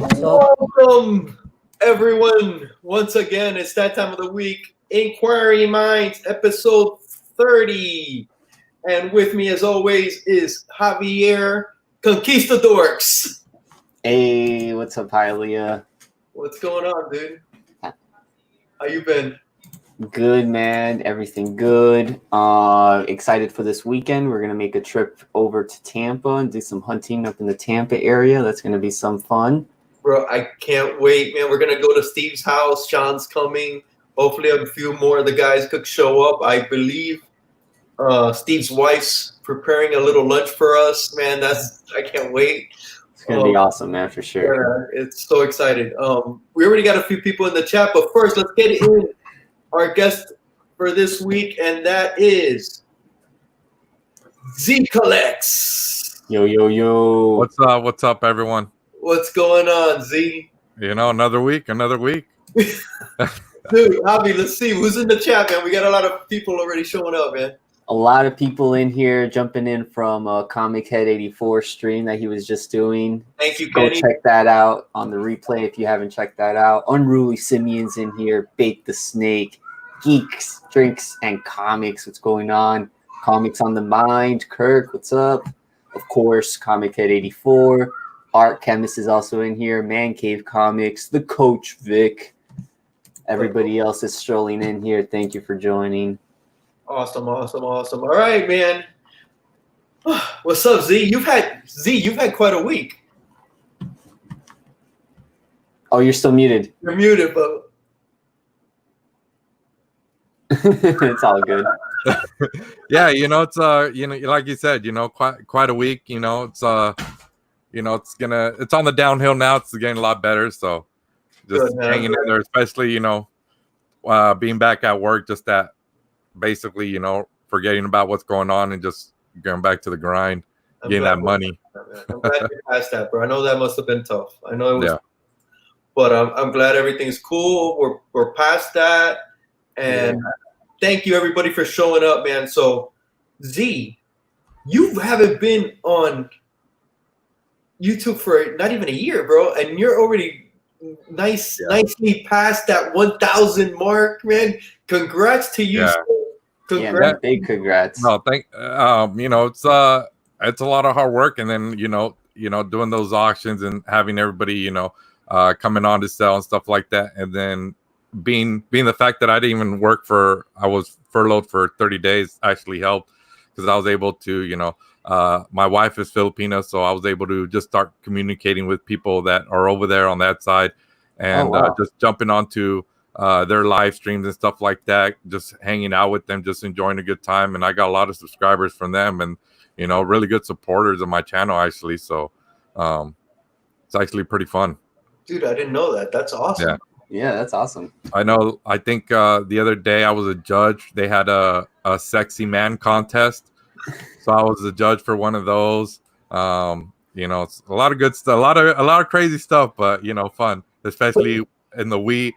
Welcome, everyone. Once again, it's that time of the week. Inquiring Minds, episode 30. And with me, as always, is Javier Conquistadorks. Hey, what's up, Hialeah? What's going on, dude? How you been? Good, man. Everything good. Excited for this weekend. We're gonna make a trip over to Tampa and do some hunting up in the Tampa area. That's gonna be some fun. Bro, I can't wait, man. We're going to go to Steve's house. Sean's coming. Hopefully a few more of the guys could show up. I believe Steve's wife's preparing a little lunch for us. Man, I can't wait. It's gonna be awesome, man, for sure. Yeah, it's so excited. We already got a few people in the chat, but first, let's get in our guest for this week, and that is Z Collects. Yo. What's up, everyone? What's going on, Z? You know, another week. Dude, Javi, let's see who's in the chat, man. We got a lot of people already showing up, man. A lot of people in here jumping in from Comic Head 84 stream that he was just doing. Thank you, Go Kenny. check that out on the replay if you haven't checked that out. Unruly Simeon's in here. Bake the Snake. Geeks, Drinks, and Comics. What's going on? Comics on the Mind. Kirk, what's up? Of course, Comic Head 84. Art Chemist is also in here. Man Cave Comics. The Coach Vic. Everybody else is strolling in here. Thank you for joining. Awesome. All right, man. What's up, Z? You've had quite a week. Oh, you're still muted. You're muted, but It's all good. Yeah, you know, it's like you said, you know, quite a week. You know, it's it's on the downhill now. It's getting a lot better. So just hanging in there, especially, you know, being back at work, just that basically, you know, forgetting about what's going on and just going back to the grind, getting that money. I'm glad you passed that, bro. I know that must have been tough. I know it was, but I'm glad everything's cool. We're past that, and thank you everybody for showing up, man. So Z, you haven't been on YouTube for not even a year, bro, and you're already nicely past that 1,000 mark, man. Congrats to you. Yeah. Congrats. Yeah, big congrats. No, you know, it's a lot of hard work, and then you know, doing those auctions and having everybody, you know, coming on to sell and stuff like that, and then being the fact that I didn't even I was furloughed for 30 days actually helped, because I was able to, you know, my wife is Filipina, so I was able to just start communicating with people that are over there on that side, and just jumping onto their live streams and stuff like that, just hanging out with them, just enjoying a good time. And I got a lot of subscribers from them, and you know, really good supporters of my channel actually. So it's actually pretty fun. Dude, I didn't know that. That's awesome. Yeah, that's awesome. I know. I think the other day I was a judge. They had a sexy man contest, so I was a judge for one of those. You know, it's a lot of good stuff, a lot of crazy stuff, but you know, fun, especially in the wee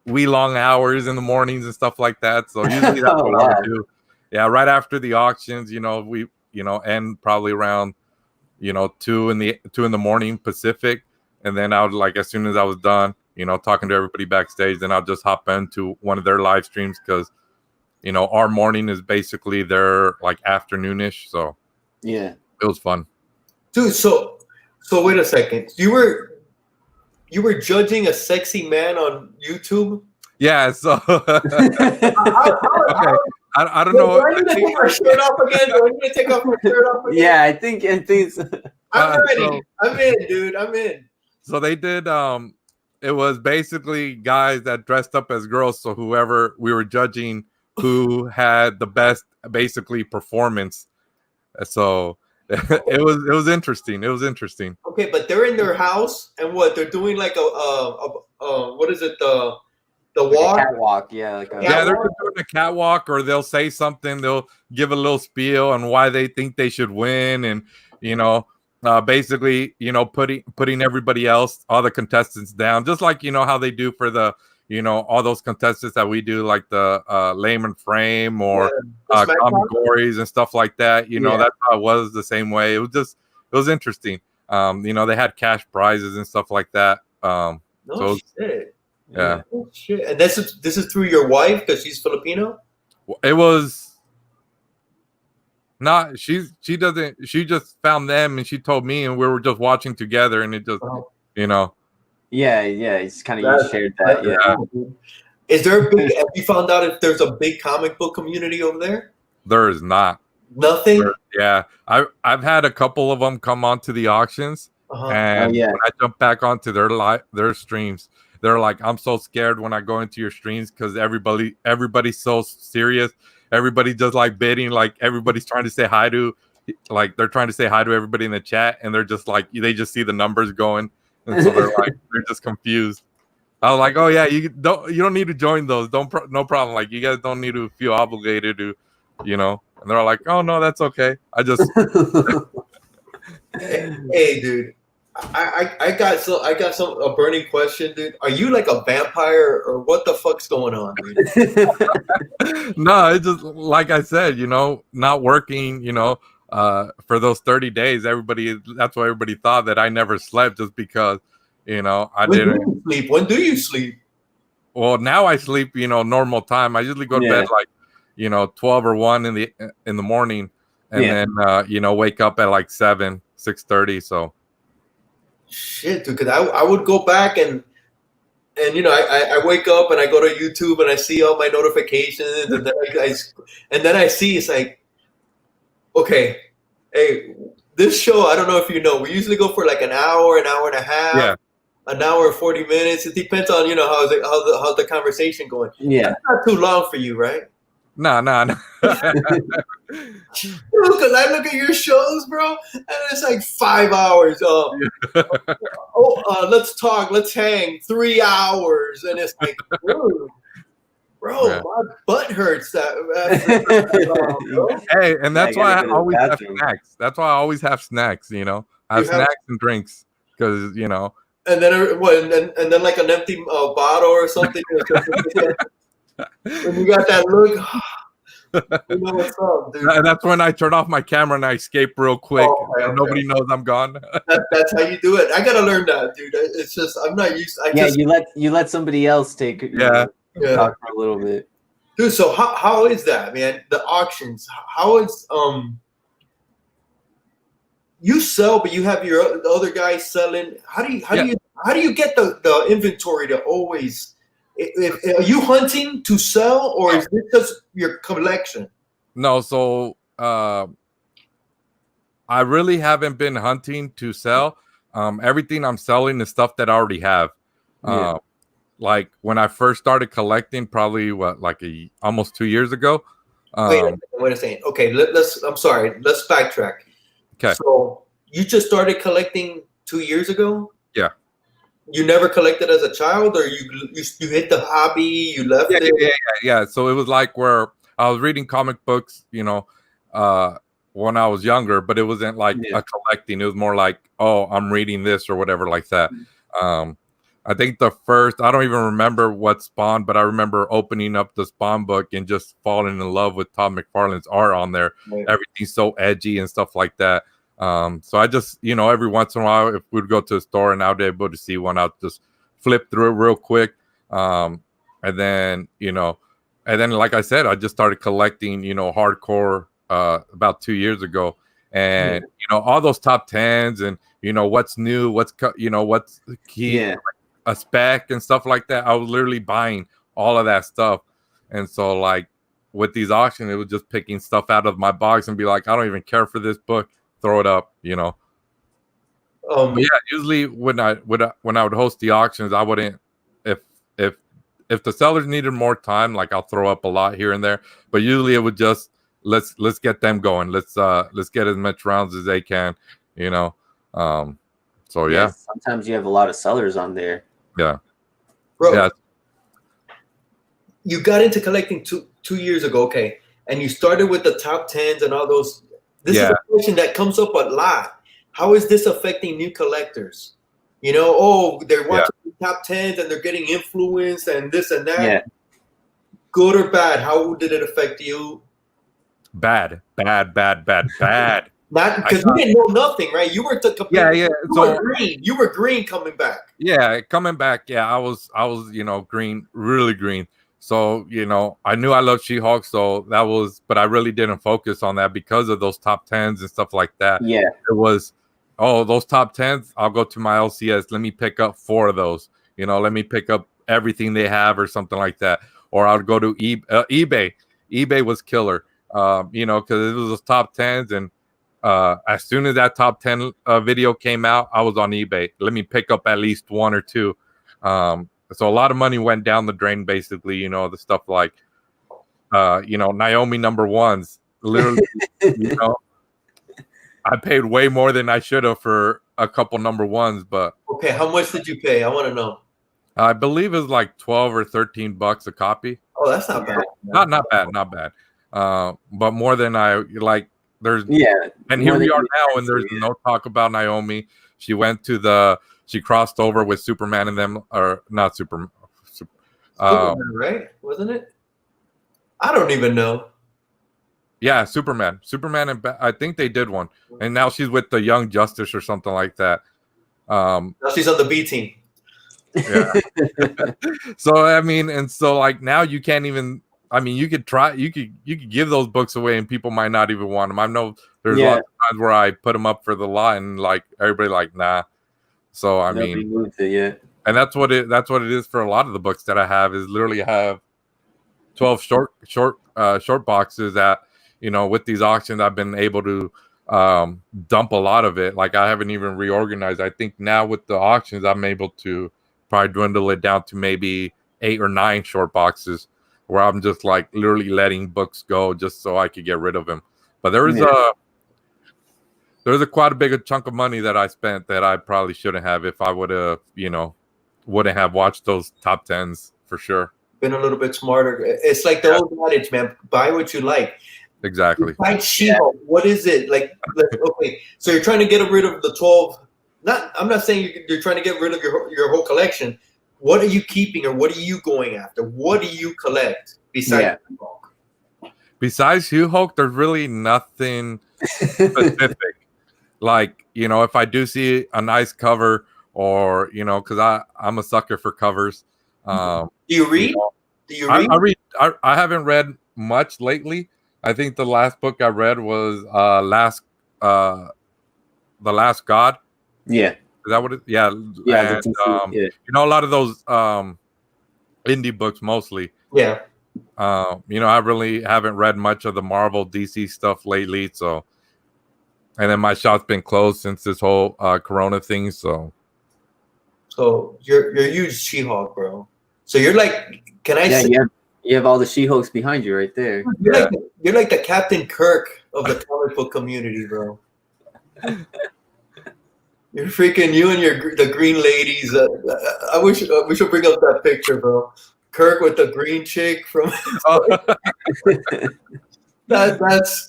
long hours in the mornings and stuff like that. So usually that's what I would do. Yeah, right after the auctions, you know, we end probably around 2 in the morning Pacific, and then I would, like, as soon as I was done, you know, talking to everybody backstage, then I'll just hop into one of their live streams, because you know, our morning is basically their like afternoonish. So yeah, it was fun, dude. So wait a second, you were judging a sexy man on YouTube? Yeah. So okay. I don't know. Do I need to take my shirt off again? Do I need to take off my shirt off again? Yeah, I think I'm ready. I'm in, dude. I'm in. So they did. It was basically guys that dressed up as girls. So whoever we were judging, who had the best basically performance. So it was interesting. It was interesting. Okay, but they're in their house, and what they're doing, like what is it, the walk? Catwalk, yeah. They're doing a catwalk, or they'll say something. They'll give a little spiel on why they think they should win, and you know, basically, you know, putting everybody else, all the contestants down, just like, you know, how they do for the, you know, all those contestants that we do, like the Layman Frame or Comic Gories and stuff like that. You know, that's how it was, the same way. It was interesting. They had cash prizes and stuff like that. No so shit. Yeah. No shit. And this is through your wife because she's Filipino? It was not. She doesn't. She just found them and she told me, and we were just watching together, and it just Yeah, it's kind of you shared that. Yeah. Is there a big? Have you found out if there's a big comic book community over there? There is not. Nothing. Yeah, I've had a couple of them come onto the auctions, and when I jump back onto their streams, they're like, "I'm so scared when I go into your streams because everybody's so serious. Everybody just like bidding, like everybody's trying to say hi to, like they're trying to say hi to everybody in the chat, and they're just like they just see the numbers going, and so they're just confused." I was like, "Oh yeah, you don't need to join those. No problem. Like you guys don't need to feel obligated to, And they're all like, "Oh no, that's okay. I just." Hey, dude, I got a burning question, dude. Are you like a vampire or what the fuck's going on, dude? No, it's just like I said, not working, for those 30 days. That's why everybody thought that I never slept, just because, I didn't. Do you sleep? When do you sleep? Well, now I sleep, normal time. I usually go to bed like, 12 or 1 in the morning, and then wake up at like 6:30. So. Shit, dude, because I would go back and I wake up and I go to YouTube and I see all my notifications and then I see it's like, okay, hey, this show, I don't know if you know, we usually go for like an hour and a half, an hour and 40 minutes. It depends on how's the conversation going. Yeah, that's not too long for you, right? No. Because I look at your shows, bro, and it's like 5 hours. Let's talk, let's hang, 3 hours, and it's like, bro, my butt hurts. That hey, and that's why I always have snacks. That's why I always have snacks. I have snacks and drinks because And then like an empty bottle or something. When you got that look, you know what's up, dude. And that's when I turn off my camera and I escape real quick. Okay. Nobody knows I'm gone. That's how you do it. I gotta learn that, dude. It's just I'm not used. You let somebody else take talk for a little bit, dude. So how is that, man? The auctions. How is you sell, but you have the other guys selling. How do you get the inventory to always? Are you hunting to sell, or is this just your collection? No, so I really haven't been hunting to sell. Everything I'm selling is stuff that I already have. Like when I first started collecting, probably almost 2 years ago. Wait a second. Okay, I'm sorry. Let's backtrack. Okay. So you just started collecting 2 years ago? Yeah. You never collected as a child, or you hit the hobby, you left it? Yeah. So it was like where I was reading comic books, when I was younger, but it wasn't like a collecting. It was more like, oh, I'm reading this or whatever like that. I think the first, I don't even remember what spawned, but I remember opening up the Spawn book and just falling in love with Todd McFarlane's art on there. Right. Everything's so edgy and stuff like that. So I just, every once in a while, if we'd go to a store and I would be able to see one, I'd just flip through it real quick. And then, like I said, I just started collecting, hardcore about 2 years ago. And, all those top 10s and, what's new, what's key, like a spec and stuff like that. I was literally buying all of that stuff. And so like with these auctions, it was just picking stuff out of my box and be like, I don't even care for this book. Throw it up, But yeah, usually when I would host the auctions, I wouldn't. If the sellers needed more time, like I'll throw up a lot here and there. But usually it would just let's get them going. Let's get as much rounds as they can, So yeah. Sometimes you have a lot of sellers on there. Yeah, bro. Yeah. You got into collecting 2 years ago, okay, and you started with the top 10s and all those. This is a question that comes up a lot. How is this affecting new collectors? They're watching the top 10s and they're getting influenced and this and that. Yeah. Good or bad? How did it affect you? Bad. Not because you didn't know nothing, right? You were yeah. You were green coming back. Yeah, coming back. Yeah, I was, green, really green. So, I knew I loved She-Hulk, so that was, but I really didn't focus on that because of those top 10s and stuff like that. Yeah. It was, those top 10s, I'll go to my LCS. Let me pick up 4 of those. Let me pick up everything they have or something like that. Or I'll go to eBay. eBay was killer, because it was those top 10s. And as soon as that top 10 video came out, I was on eBay. Let me pick up at least 1 or 2. So a lot of money went down the drain, basically, the stuff like, Naomi #1s, literally, I paid way more than I should have for a couple #1s, but. Okay. How much did you pay? I want to know. I believe it's like $12 or $13 a copy. Oh, that's not bad. Not bad. But more than I like. There's and here we are now, and there's no talk about Naomi. She crossed over with Superman and them, or not Superman, right? Wasn't it? I don't even know. Yeah, Superman, and I think they did one, and now she's with the Young Justice or something like that. Now she's on the B team. Yeah. So I mean, and so like now you can't even. I mean, you could give those books away and people might not even want them. I know there's a lot of times where I put them up for the lot and like everybody like nah. So I mean, moved it yet. And that's what it is for a lot of the books that I have is literally have 12 short boxes that with these auctions I've been able to dump a lot of it. Like I haven't even reorganized. I think now with the auctions I'm able to probably dwindle it down to maybe 8 or 9 short boxes, where I'm just like literally letting books go just so I could get rid of them. But there's a quite a big chunk of money that I spent that I probably shouldn't have if I would have, wouldn't have watched those top 10s for sure. Been a little bit smarter. It's like the old adage, man. Buy what you like. Exactly. Like She-Hulk, what is it? Like, okay, so you're trying to get rid of the 12. I'm not saying you're trying to get rid of your whole collection. What are you keeping, or what are you going after? What do you collect besides She-Hulk? Besides She-Hulk, there's really nothing specific. Like, if I do see a nice cover, or because I'm a sucker for covers. Do you read? Do you read? I read. I haven't read much lately. I think the last book I read was The Last God. Yeah. Is that what it? Yeah. Yeah. And, a lot of those indie books mostly. Yeah. I really haven't read much of the Marvel DC stuff lately. So, and then my shop's been closed since this whole Corona thing. So you're a huge She-Hulk, bro. So you're like, can I say? You have all the She-Hulks behind you right there. You're like the Captain Kirk of the comic book community, bro. You're freaking you and the green ladies. I wish we should bring up that picture, bro. Kirk with the green chick from. That's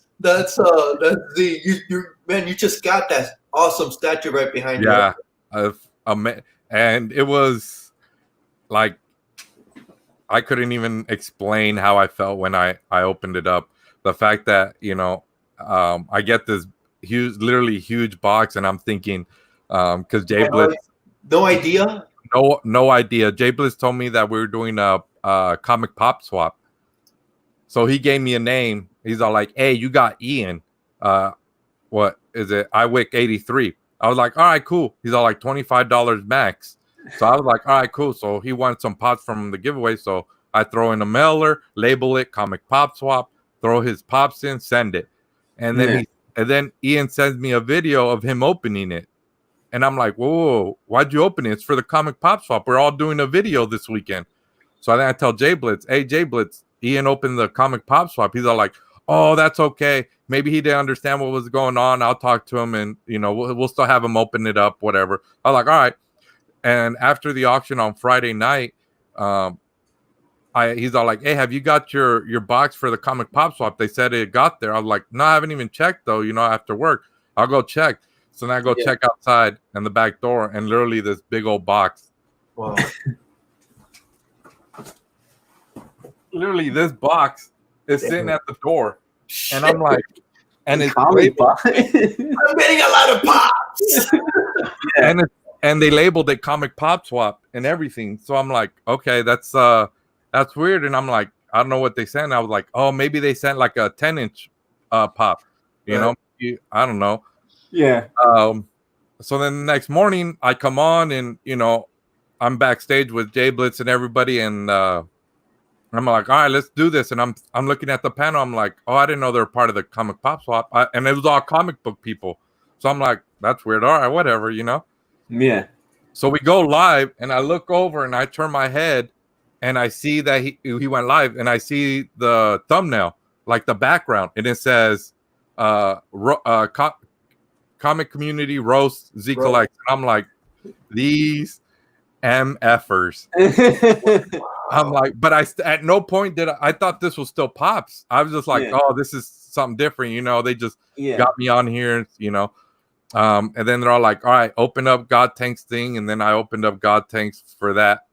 man. You just got that awesome statue right behind you. Yeah, and it was like I couldn't even explain how I felt when I opened it up. The fact that I get this literally huge box, and I'm thinking. Because Jay Blitz, no idea. No idea. Jay Blitz told me that we were doing a comic pop swap, so he gave me a name. He's all like, "Hey, you got Ian? What is it? iWick 83." I was like, "All right, cool." He's all like $25 max. So I was like, "All right, cool." So he wanted some pops from the giveaway, so I throw in a mailer, label it comic pop swap, throw his pops in, send it, and then Ian sends me a video of him opening it. And I'm like, whoa, why'd you open it? It's for the comic pop swap. We're all doing a video this weekend. So then I tell Jay Blitz, hey, Jay Blitz, Ian opened the comic pop swap. He's all like, oh, that's okay. Maybe he didn't understand what was going on. I'll talk to him and, we'll still have him open it up, whatever. I was like, all right. And after the auction on Friday night, he's all like, hey, have you got your box for the comic pop swap? They said it got there. I was like, no, I haven't even checked, though, after work. I'll go check. So then I go check outside and the back door, and literally this big old box. Wow. Literally, this box is sitting at the door. And I'm like, and it's comic book. I'm getting a lot of pops. and they labeled it Comic Pop Swap and everything. So I'm like, okay, that's weird. And I'm like, I don't know what they sent. I was like, oh, maybe they sent like a 10-inch pop, you know? I don't know. Yeah. So then the next morning I come on and, you know, I'm backstage with Jay Blitz and everybody. And I'm like, all right, let's do this. And I'm looking at the panel. I'm like, oh, I didn't know they were part of the Comic Pop Swap. And it was all comic book people. So I'm like, that's weird. All right, whatever, you know? Yeah. So we go live, and I look over, and I turn my head, and I see that he went live, and I see the thumbnail, like the background, and it says, Comic Community Roast Z Collect. And I'm like, these MFers. I'm like, but at no point did I thought this was still Pops. I was just like, oh, this is something different, you know. They just got me on here, you know. And then they're all like, all right, open up God Tanks thing. And then I opened up God Tanks for that.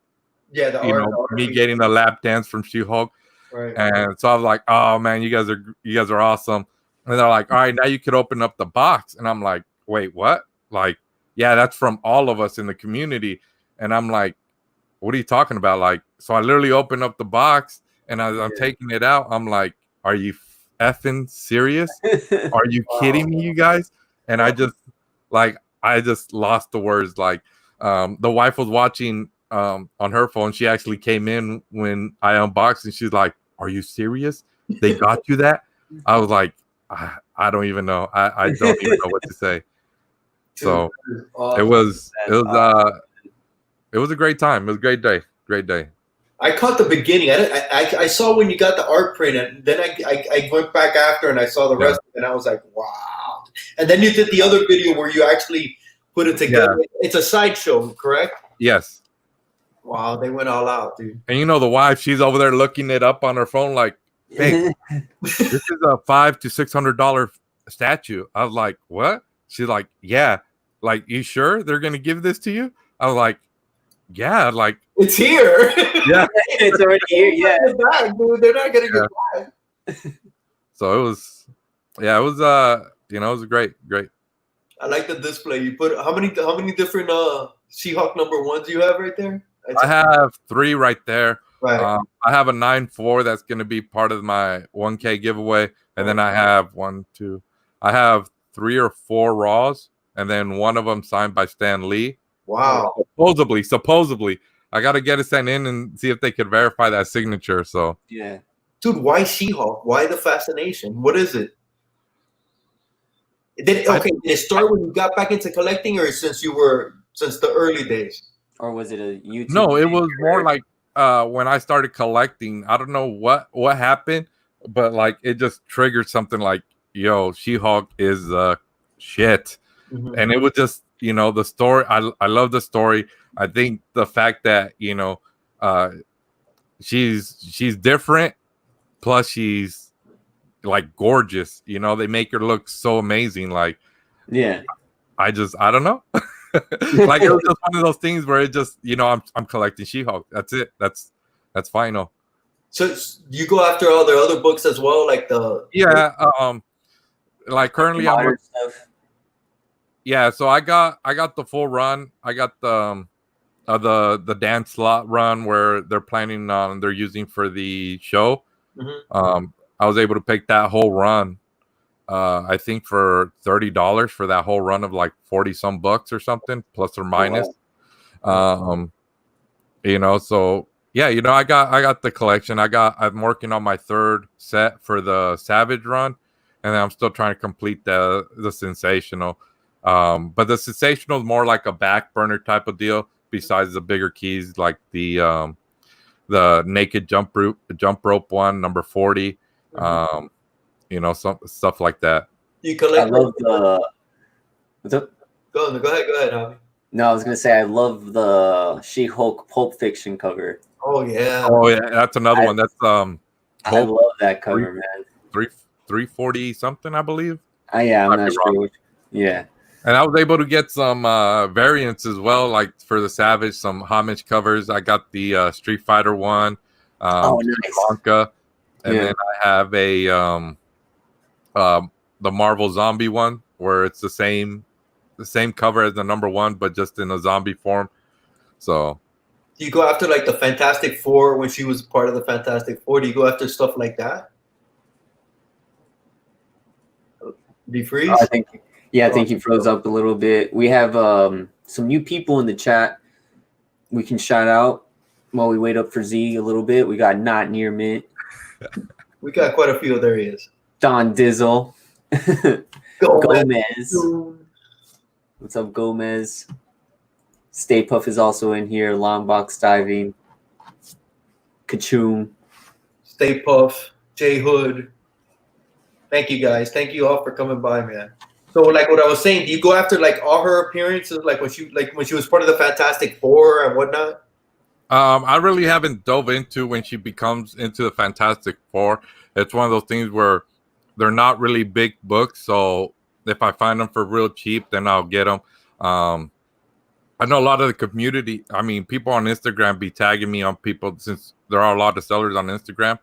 Yeah, me getting the lap dance from She-Hulk. Right. And so I was like, oh man, you guys are awesome. And they're like, all right, now you could open up the box. And I'm like, wait, what? Like, yeah, that's from all of us in the community. And I'm like, what are you talking about? Like, so I literally opened up the box, and as I'm taking it out, I'm like, are you effing serious? Are you kidding me, you guys? And I just lost the words. Like, the wife was watching on her phone. She actually came in when I unboxed, and she's like, are you serious? They got you that? I was like, I don't even know. I don't even know what to say. So it was a great time. It was a great day. Great day. I caught the beginning. I saw when you got the art print, and then I went back after and I saw the rest of it, and I was like, wow. And then you did the other video where you actually put it together. Yeah. It's a sideshow, correct? Yes. Wow, they went all out, dude. And you know the wife, she's over there looking it up on her phone like, hey, this is a $500 to $600 statue. I was like, what? She's like, yeah. Like, you sure they're gonna give this to you? I was like, yeah, like it's here. Yeah, it's already here. Yeah, back, dude. They're not gonna get back. So it was you know, it was great. I like the display. You put how many different She-Hulk #1s do you have right there? I have 3 right there. Right. I have a 9.4 that's going to be part of my 1K giveaway, and then I have 3 or 4 Raws, and then one of them signed by Stan Lee. Wow. Supposedly, I got to get it sent in and see if they could verify that signature. So yeah, dude, why She-Hulk? Why the fascination? What is it? Did it start when you got back into collecting, or since the early days? Or was it a YouTube? No, it was more like when I started collecting. I don't know what happened, but like it just triggered something like, yo, She-Hulk is shit. Mm-hmm. And it was just, you know, the story. I love the story. I think the fact that, you know, she's different, plus she's like gorgeous. You know, they make her look so amazing. Like, yeah, I don't know. Like it was just one of those things where it just, you know, I'm collecting She-Hulk. That's it. That's final. So you go after all their other books as well, like like currently I'm stuff. Yeah, so I got the full run. I got the Dan Slott run where they're using for the show. Mm-hmm. I was able to pick that whole run. I think for $30 for that whole run of like 40 some bucks or something, plus or minus. Oh, wow. You know, so yeah, you know, I got the collection. I'm working on my 3rd set for the Savage run, and then I'm still trying to complete the Sensational. But the Sensational is more like a back burner type of deal. Besides the bigger keys, like the naked jump rope one, number 40. Mm-hmm. You know, some stuff like that. You collect. I love the. What's up? Go ahead, Javi. No, I was gonna say I love the She-Hulk Pulp Fiction cover. Oh yeah. That's another one. That's I love that cover, man. 340 something, I believe. Yeah, I'm not sure. Yeah. And I was able to get some variants as well, like for the Savage, some homage covers. I got the Street Fighter one, nice. Blanca, and then I have a the Marvel zombie one where it's the same cover as the number one, but just in a zombie form. So do you go after like the Fantastic Four when she was part of the Fantastic Four? Do you go after stuff like that? Do you freeze? I think he froze up a little bit. We have some new people in the chat we can shout out while we wait up for Z a little bit. We got Not Near Mint. We got quite a few. There he is. Don Dizzle. Gomez. What's up, Gomez? Stay Puff is also in here. Long Box Diving. Kachoom. Stay Puff. J Hood. Thank you guys. Thank you all for coming by, man. So like what I was saying, do you go after like all her appearances, like when she was part of the Fantastic Four and whatnot? I really haven't dove into when she becomes into the Fantastic Four. It's one of those things where they're not really big books, so if I find them for real cheap, then I'll get them. I know a lot of the community. I mean, people on Instagram be tagging me on people since there are a lot of sellers on Instagram.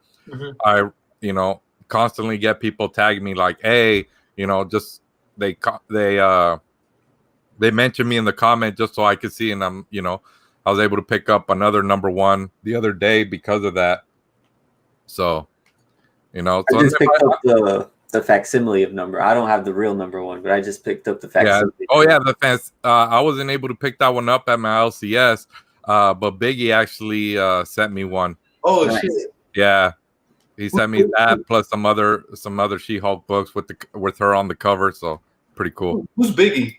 I constantly get people tagging me like, hey, just they mention me in the comment just so I could see, and I was able to pick up another number one the other day because of that. So, I just picked up the facsimile of number. I don't have the real number one, but I just picked up the facsimile. Yeah. Oh yeah, the fans. I wasn't able to pick that one up at my LCS, but Biggie actually sent me one. Oh nice. Shit! Yeah, he sent me that plus some other She-Hulk books with her on the cover. So pretty cool. Who's Biggie?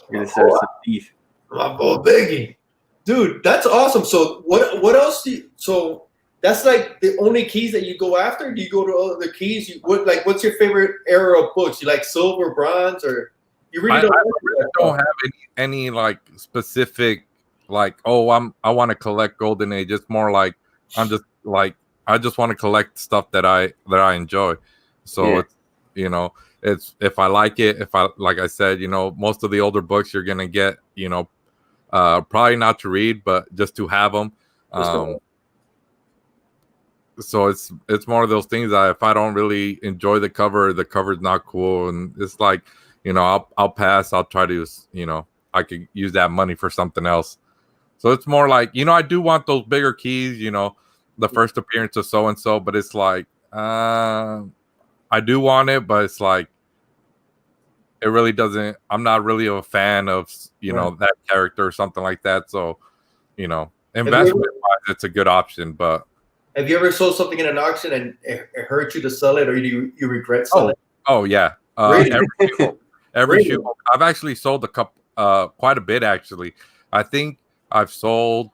We're gonna start some beef. My boy Biggie, dude, that's awesome. So what else so that's like the only keys that you go after? Do you go to other keys? What's your favorite era of books? You like silver, bronze, or you really don't? I really don't have any like specific like, oh, I want to collect Golden Age. It's more like I'm just like I just want to collect stuff that I enjoy. So it's if I like it, like I said, most of the older books you're gonna get, probably not to read, but just to have them. So it's more of those things that if I don't really enjoy the cover's not cool, and it's like, I'll pass. I'll try to, I could use that money for something else. So it's more like, I do want those bigger keys, the first appearance of so and so, but it's like, I do want it, but it's like, it really doesn't. I'm not really a fan of that character or something like that. So, investment wise, it's a good option. But have you ever sold something in an auction and it hurt you to sell it, or do you regret selling it? Oh yeah, really? every shoe. I've actually sold a couple, quite a bit actually. I think I've sold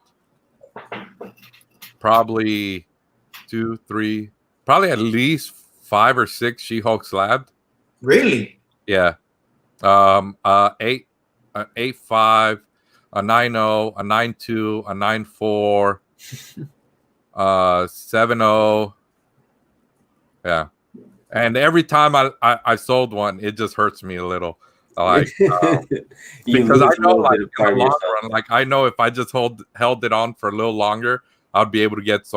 probably 2, 3, probably at least 5 or 6 She-Hulk slabbed. Really? Yeah. 8, 8.5, a 9.0, a 9.2, a 9.4, 7.0. Yeah. And every time I sold one, it just hurts me a little. Like because I know like in the long run, like I know if I just held it on for a little longer, I'd be able to get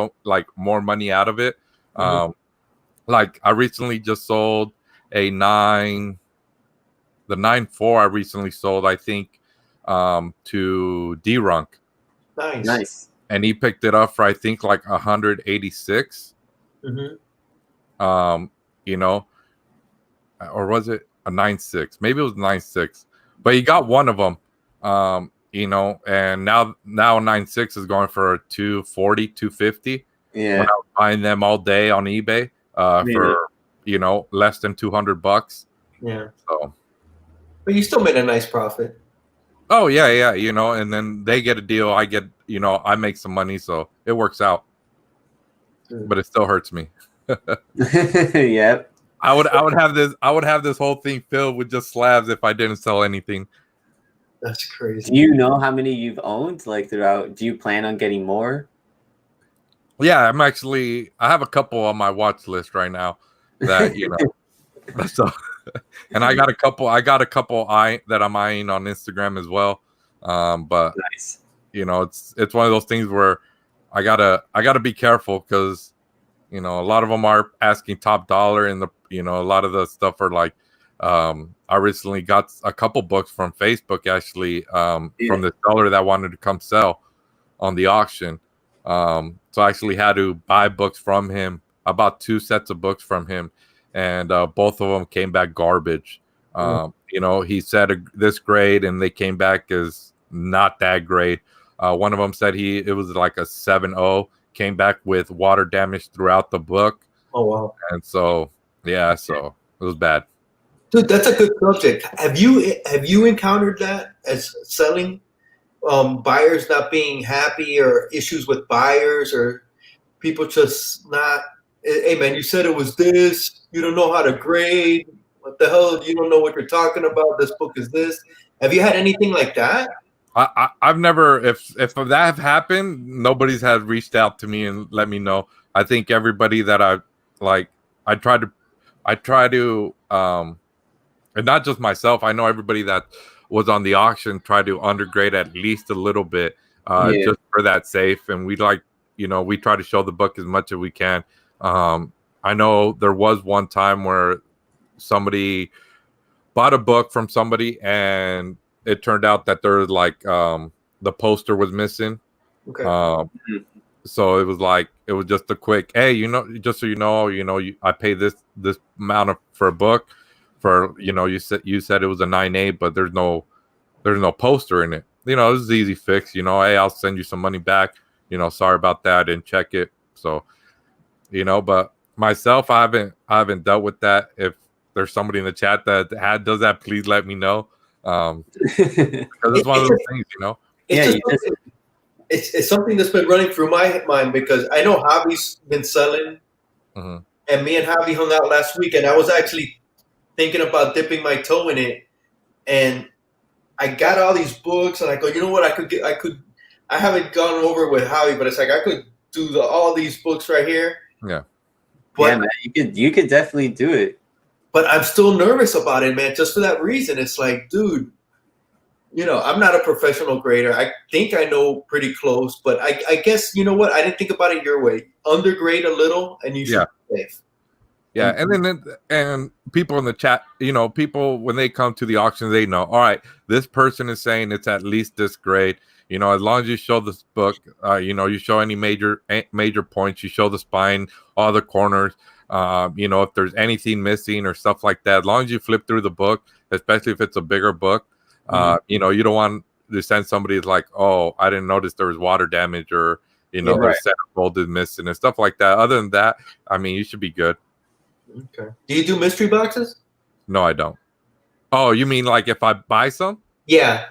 more money out of it. Like I recently just sold a 9. The 9.4 I recently sold, I think, to D-Runk. Nice. And he picked it up for I think like 186. Or was it a 9.6? Maybe it was 9.6. But he got one of them. And now 9.6 is going for 240, 250. Yeah. When I was buying them all day on eBay for less than $200. Yeah. So. But you still made a nice profit. Oh yeah, and then they get a deal. I get, I make some money, so it works out. But it still hurts me. Yep. I would have this whole thing filled with just slabs if I didn't sell anything. That's crazy. Do you know how many you've owned like throughout? Do you plan on getting more? Yeah, I have a couple on my watch list right now that so. And I got a couple that I'm eyeing on Instagram as well. But nice. It's one of those things where I gotta be careful because You know, a lot of them are asking top dollar, and a lot of the stuff are like, I recently got a couple books from Facebook actually, from the seller that wanted to come sell on the auction. So I actually had to buy books from him. I bought 2 sets of books from him, and both of them came back garbage. He said this grade, and they came back as not that great. One of them said it was like a 7.0, came back with water damage throughout the book. Oh wow! And so so it was bad. Dude, that's a good subject. Have you encountered that as selling, buyers not being happy, or issues with buyers, or people just not? Hey man, you said it was this. You don't know how to grade. What the hell? You don't know what you're talking about. This book is this. Have you had anything like that? I've never. If that have happened, nobody's had reached out to me and let me know. I think everybody that I try to and not just myself. I know everybody that was on the auction tried to undergrade at least a little bit, just for that safe. And we we try to show the book as much as we can. I know there was one time where somebody bought a book from somebody, and it turned out that there was the poster was missing. Okay. So it was just a quick, hey, just so I pay this amount for a book for, you said it was a 9.8, but there's no poster in it. It was an easy fix. Hey, I'll send you some money back. Sorry about that, and check it. So, but myself, I haven't dealt with that. If there's somebody in the chat that does that, please let me know. Because it's one of those things, It's something that's been running through my mind, because I know Javi's been selling, and me and Javi hung out last week, and I was actually thinking about dipping my toe in it, and I got all these books, and I go, you know what, I haven't gone over with Javi, but it's like I could do all these books right here. Yeah. But, man, you could definitely do it. But I'm still nervous about it, man, just for that reason. It's like, dude, I'm not a professional grader. I think I know pretty close, but I guess, you know what? I didn't think about it your way. Undergrade a little, and you should be safe. Yeah, and people in the chat, people, when they come to the auction, they know, all right, this person is saying it's at least this grade. As long as you show this book, you show any major points, you show the spine, all the corners, if there's anything missing or stuff like that, as long as you flip through the book, especially if it's a bigger book, you don't want to send somebody like, oh, I didn't notice there was water damage, or, the centerfold is missing and stuff like that. Other than that, I mean, you should be good. Okay. Do you do mystery boxes? No, I don't. Oh, you mean like if I buy some? Yeah.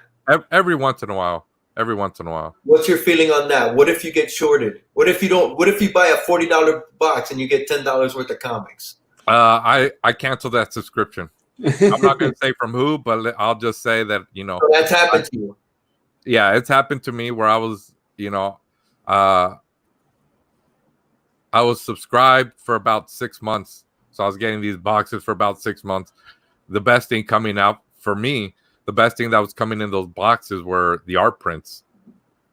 Every once in a while. What's your feeling on that? What if you get shorted? What if you buy a $40 box and you get $10 worth of comics? I cancel that subscription. I'm not going to say from who, but I'll just say that, So that's happened to you. Yeah, it's happened to me where I was, I was subscribed for about 6 months. So I was getting these boxes for about 6 months. The best thing coming out for me, the best thing that was coming in those boxes were the art prints.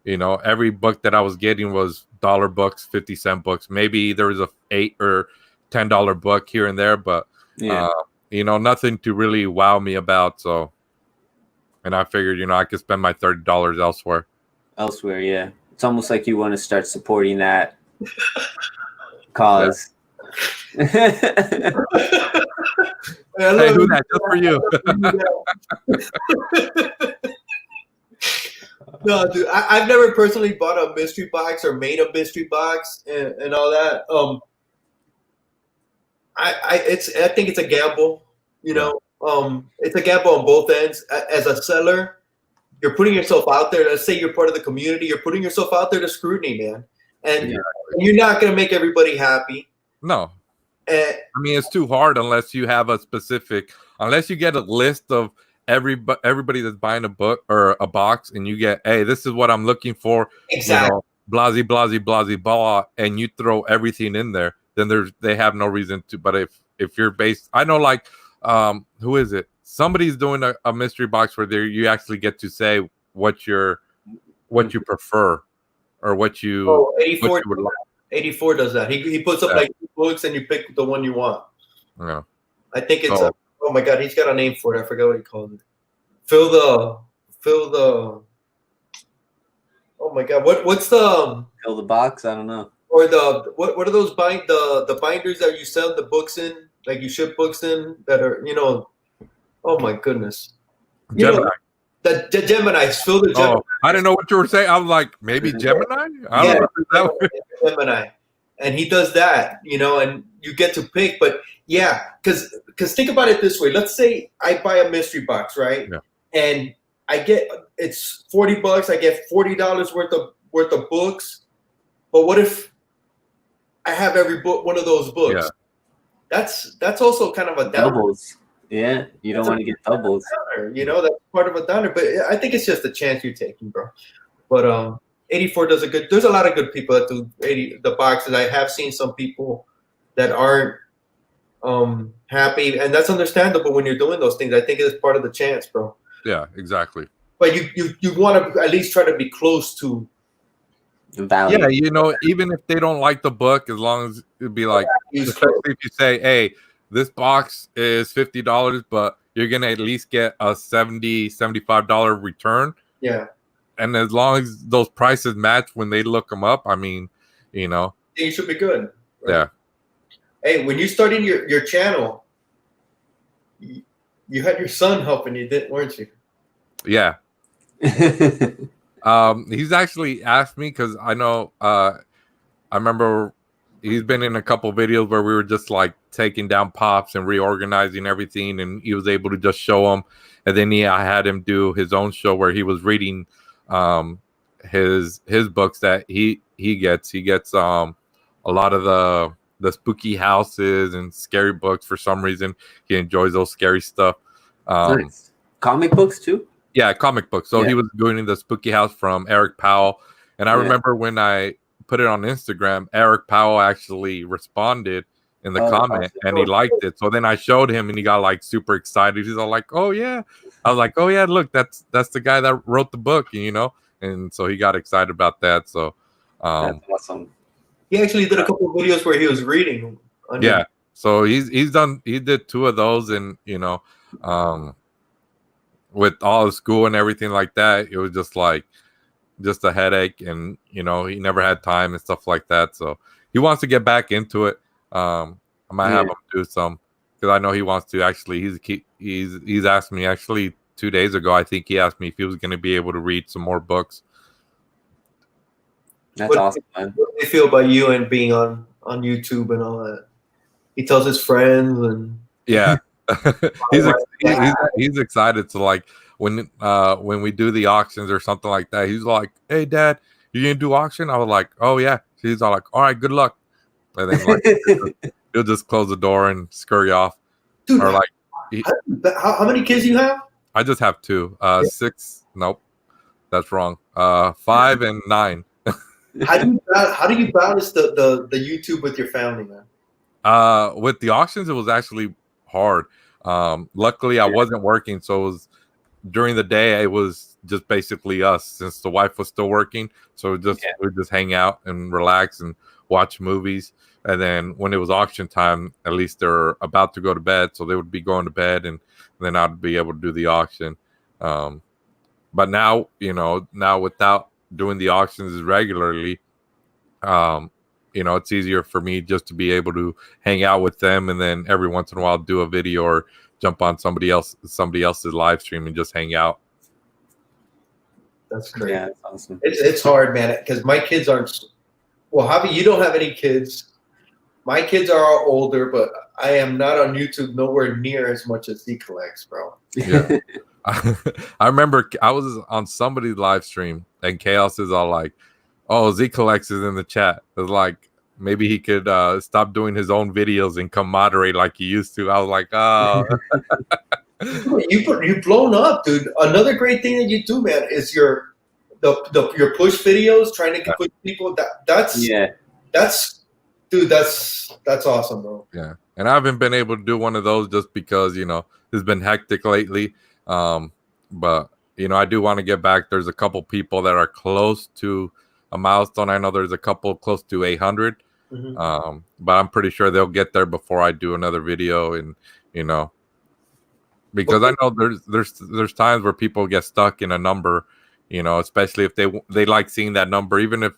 Every book that I was getting was dollar books, 50-cent books. Maybe there was a $8 or $10 book here and there, but nothing to really wow me about. So, and I figured, I could spend my $30 elsewhere. Elsewhere, yeah. It's almost like you want to start supporting that cause. Yeah. Hey, who that? Just for you. No, dude, I've never personally bought a mystery box or made a mystery box and all that. I think it's a gamble. It's a gamble on both ends. As a seller, you're putting yourself out there. Let's say you're part of the community. You're putting yourself out there to scrutiny, man, and you're not gonna make everybody happy. No. I mean, it's too hard unless you have unless you get a list of everybody that's buying a book or a box, and you get, hey, this is what I'm looking for. Exactly. Blah, blah, and you throw everything in there, then they have no reason to. But if you're based, I know, who is it? Somebody's doing a mystery box where you actually get to say what you prefer or what you would like. 84 does that. He puts up like 2 books and you pick the one you want. Yeah. I think it's oh my god, he's got a name for it. I forgot what he calls it. Fill the oh my god, what's the fill the box? I don't know. Or the what are those the binders that you sell the books in, like you ship books in that are, you know, oh my goodness. Gemini. The Gemini, fill the Gemini. Oh, I didn't know what you were saying. I was like, maybe Gemini? I don't know. Gemini. And he does that, you know, and you get to pick. But yeah, because think about it this way. Let's say I buy a mystery box, right? Yeah. And I get, it's $40. I get $40 worth of books. But what if I have every book, one of those books? Yeah. That's also kind of a downer. Doubles. Yeah, you don't want to get doubles. Downer, you know, that's part of a downer. But I think it's just a chance you're taking, bro. But 84 does a good. There's a lot of good people that do the boxes. I have seen some people that aren't happy, and that's understandable when you're doing those things. I think it's part of the chance, bro. Yeah, exactly. But you want to at least try to be close to the value. Yeah, you know, even if they don't like the book, as long as it'd be like, especially if you say, hey, this box is $50, but you're gonna at least get a $75 return. Yeah. And as long as those prices match when they look them up, I mean, you know, you should be good. Right? Yeah. Hey, when you started your channel, you had your son helping you, weren't you? Yeah. He's actually asked me because I know. I remember he's been in a couple videos where we were just like taking down pops and reorganizing everything, and he was able to just show them. And then I had him do his own show where he was reading his books that he gets a lot of the spooky houses and scary books. For some reason he enjoys those scary stuff. Nice. Comic books too? Yeah, comic books. So he was doing the spooky house from Eric Powell, and I remember when I put it on Instagram, Eric Powell actually responded in the comment and he liked it. So then I showed him and he got like super excited. He's all like, oh yeah. I was like, oh yeah, look, that's the guy that wrote the book, you know? And so he got excited about that. So that's awesome. He actually did a couple of videos where he was reading. Yeah. So he did 2 of those, and you know, with all the school and everything like that, it was just a headache, and you know, he never had time and stuff like that. So he wants to get back into it. I might have him do some, because I know he wants to. Actually, he's asked me actually 2 days ago. I think he asked me if he was going to be able to read some more books. That's awesome, man. What do they feel about you and being on YouTube and all that? He tells his friends and he's excited to, like, when we do the auctions or something like that. He's like, hey Dad, you gonna do auction? I was like, oh yeah. He's all like, all right, good luck. And then like he'll just close the door and scurry off. Dude, or like how many kids do you have? I just have 2. 6. Nope, that's wrong. 5 and 9. How do you balance the YouTube with your family, man? With the auctions, it was actually hard. Luckily I wasn't working, so it was during the day. It was just basically us, since the wife was still working. So we'd just hang out and relax and watch movies. And then when it was auction time, at least they're about to go to bed, so they would be going to bed, and then I'd be able to do the auction. But now, you know, without doing the auctions regularly, you know, it's easier for me just to be able to hang out with them, and then every once in a while do a video or jump on somebody else's live stream and just hang out. That's great. Yeah, that's awesome. It's hard, man, because my kids aren't. Well, Javi, you don't have any kids. My kids are all older, but I am not on YouTube nowhere near as much as he collects, bro. Yeah. I remember I was on somebody's live stream, and Chaos is all like, oh, Z collects is in the chat. It's like, maybe he could stop doing his own videos and come moderate like he used to. I was like, oh. You've blown up, dude. Another great thing that you do, man, is your push videos, trying to push people. That's awesome, bro. Yeah, and I haven't been able to do one of those just because, you know, it's been hectic lately. But you know, I do want to get back. There's a couple people that are close to a milestone. I know there's a couple close to 800, but I'm pretty sure they'll get there before I do another video. And because I know there's times where people get stuck in a number, especially if they like seeing that number, even if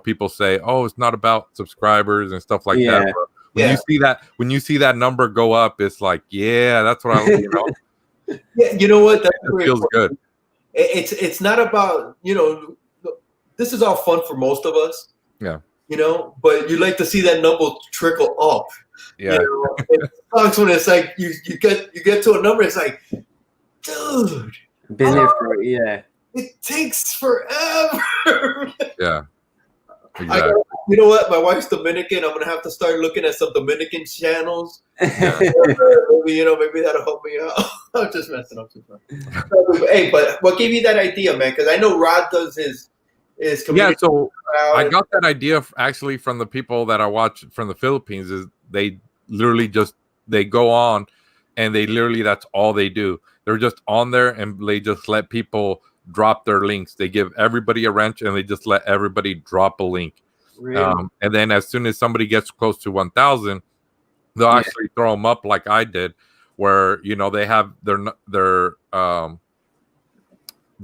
people say, oh, it's not about subscribers and stuff like that. But when you see that number go up, it's like, yeah, that's what I Yeah, you know what? That feels good. It's not about this is all fun for most of us. Yeah. But you like to see that number trickle up. Yeah. It sucks when it's like you get to a number, it's like, dude, been there for it takes forever. Yeah. Exactly. You know what? My wife's Dominican. I'm gonna have to start looking at some Dominican channels. Yeah. Maybe that'll help me out. I'm just messing up. Hey, but what gave you that idea, man? Because I know Rod does his community. Yeah, so I got that idea actually from the people that I watch from the Philippines. Is they literally they go on, and they literally that's all they do. They're just on there, and they just let people drop their links. They give everybody a wrench, and they just let everybody drop a link. Really? And then as soon as somebody gets close to 1,000, they'll actually throw them up like I did, where they have their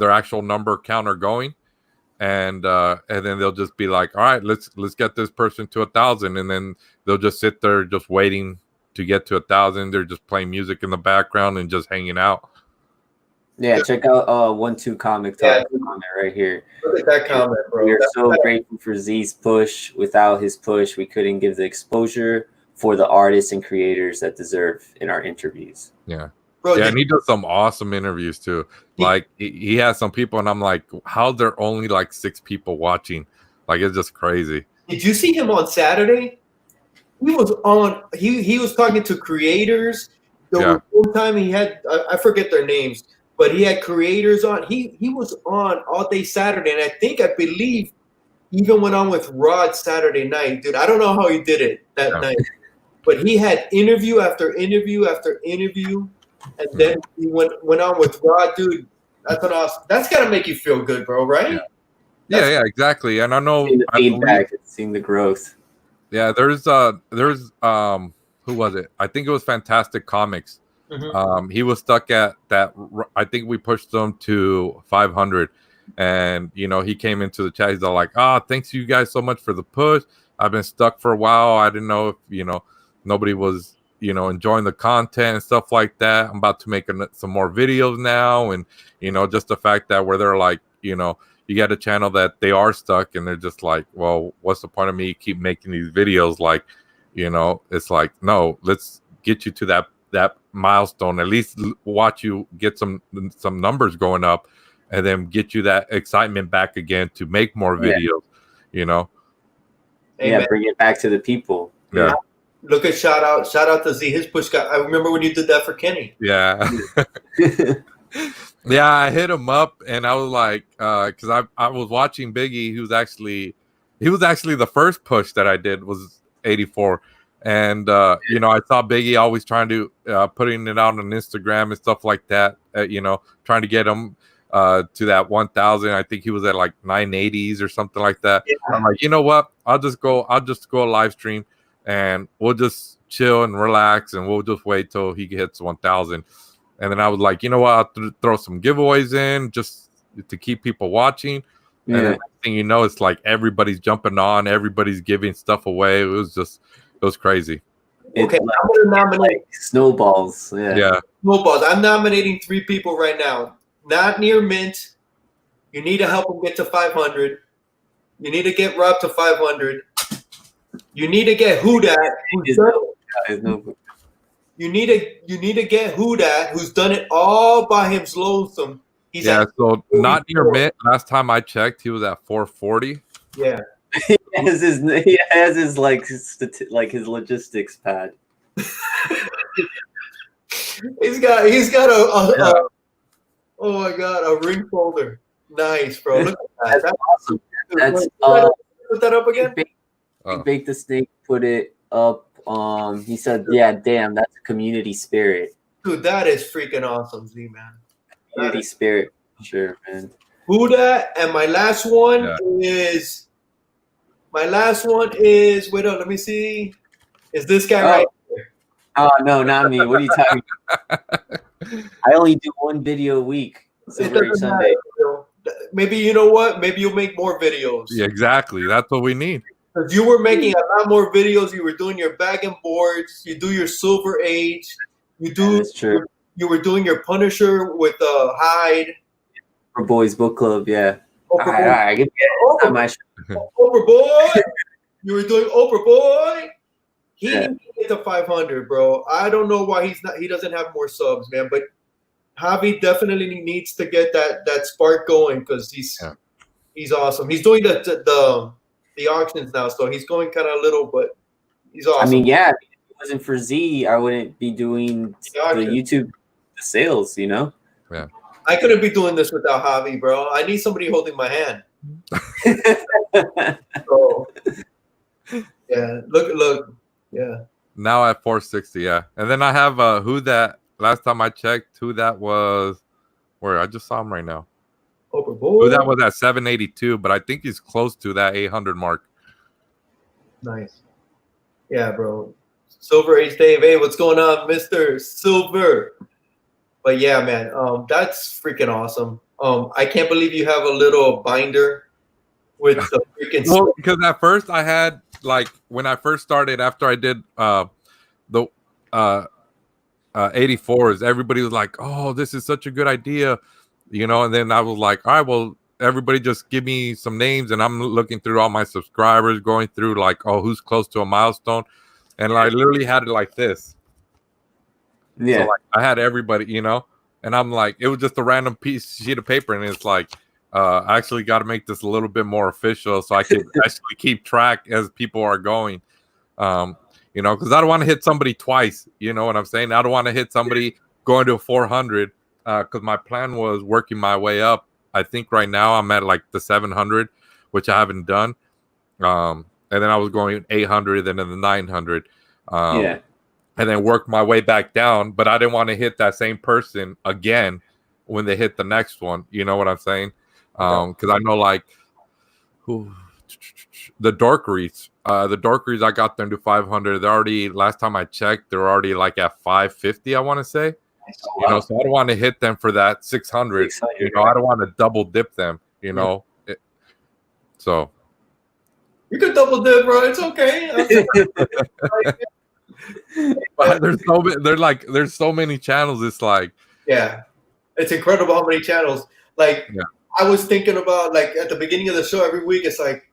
actual number counter going, and then they'll just be like, all right, let's get this person to 1,000, and then they'll just sit there just waiting to get to 1,000. They're just playing music in the background and just hanging out. Yeah, check out 1-2 Comic Talk comment right here. Look at that comment, bro. We are so grateful for Z's push. Without his push, we couldn't give the exposure for the artists and creators that deserve in our interviews. Yeah. Bro, and he does some awesome interviews too. Like he has some people, and I'm like, how there only like 6 people watching? Like, it's just crazy. Did you see him on Saturday? He was on. He was talking to creators. One time he had I forget their names, but he had creators on. He was on all day Saturday, and I believe even went on with Rod Saturday night, dude. I don't know how he did it that night, but he had interview after interview after interview. And then he went on with Rod, dude. That's an awesome. That's gotta make you feel good, bro, right? Yeah, exactly. And I know seeing the feedback, seeing the growth. Yeah, there's who was it? I think it was Fantastic Comics. He was stuck at that. I think we pushed him to 500, and he came into the chat. He's all like, thanks you guys so much for the push. I've been stuck for a while. I didn't know if nobody was enjoying the content and stuff like that. I'm about to make some more videos now, and just the fact that where they're like, you get a channel that they are stuck, and they're just like, well, what's the point of me keep making these videos? Like, it's like, no, let's get you to that milestone. At least watch you get some numbers going up, and then get you that excitement back again to make more videos. Bring it back to the people. Yeah. Look at shout out to Z. His push got. I remember when you did that for Kenny. Yeah. Yeah, I hit him up, and I was like, because I was watching Biggie. He was actually the first push that I did was 84, and I saw Biggie always trying to putting it out on Instagram and stuff like that. Trying to get him to that 1,000. I think he was at like 980s or something like that. Yeah. I'm like, you know what? I'll just go live stream. And we'll just chill and relax, and we'll just wait till he hits 1,000. And then I was like, you know what? I'll throw some giveaways in just to keep people watching. Yeah. And the next thing you know, it's like everybody's jumping on, everybody's giving stuff away. It was crazy. Okay, I'm gonna nominate snowballs. Yeah. Snowballs. I'm nominating 3 people right now. Not near mint. You need to help them get to 500. You need to get Rob to 500. You need to get You need to get who's done it all by himself. So not near mint. Last time I checked, he was at 440. Yeah. he has his like his logistics pad. he's got a oh my god, a ring folder. Nice, bro. Look at that. That's awesome. That's put that up again. Bake the Snake put it up. He said, "Yeah, damn, that's a community spirit." Dude, that is freaking awesome, Z man. Community spirit, sure, man. Who that? And my last one is My last one is, wait up, let me see. Is this guy right here? Oh, no, not me. What are you talking about? I only do one video a week. Silver Age Sunday. Maybe, you know what? Maybe you'll make more videos. Yeah, exactly. That's what we need. Because you were making a lot more videos. You were doing your bag and boards. You do your Silver Age. That's true. You were doing your Punisher with Hyde. For Boys Book Club, yeah. Oprah Boy. You were doing Oprah Boy. He didn't get to 500, bro. I don't know why he doesn't have more subs, man. But Javi definitely needs to get that spark going because he's awesome. He's doing the auctions now, so he's going kind of little, but he's awesome. I mean, yeah, if it wasn't for Z, I wouldn't be doing the YouTube sales, you know? Yeah. I couldn't be doing this without Javi, bro. I need somebody holding my hand. So, yeah, look. Yeah. Now at 460, yeah. And then I have who that last time I checked, who that was where I just saw him right now. Who that was at 782, but I think he's close to that 800 mark. Nice. Yeah, bro. Silver Age Dave. Hey, what's going on, Mr. Silver? But yeah, man, that's freaking awesome. I can't believe you have a little binder with the freaking well, because at first I had like when I first started after I did the 84s, everybody was like, "Oh, this is such a good idea," you know. And then I was like, "All right, well, everybody just give me some names," and I'm looking through all my subscribers, going through like, "Oh, who's close to a milestone," and I literally had it like this. Yeah, so, like, I had everybody, you know, and I'm like, it was just a random sheet of paper, and it's like, I actually got to make this a little bit more official so I can actually keep track as people are going, you know, because I don't want to hit somebody twice. You know what I'm saying? I don't want to hit somebody going to a 400 because my plan was working my way up. I think right now I'm at like the 700, which I haven't done, and then I was going 800 and then the 900. And then work my way back down, but I didn't want to hit that same person again when they hit the next one. You know what I'm saying? Because I know like the Dorkeries, I got them to 500. They're already, last time I checked, they're already like at 550. I want to say, you know, so I don't want to hit them for that 600. You know, I don't want to double dip them. You know, so you could double dip, bro. It's okay. But there's so many channels. It's like, yeah, it's incredible how many channels. Like, I was thinking about like at the beginning of the show every week, it's like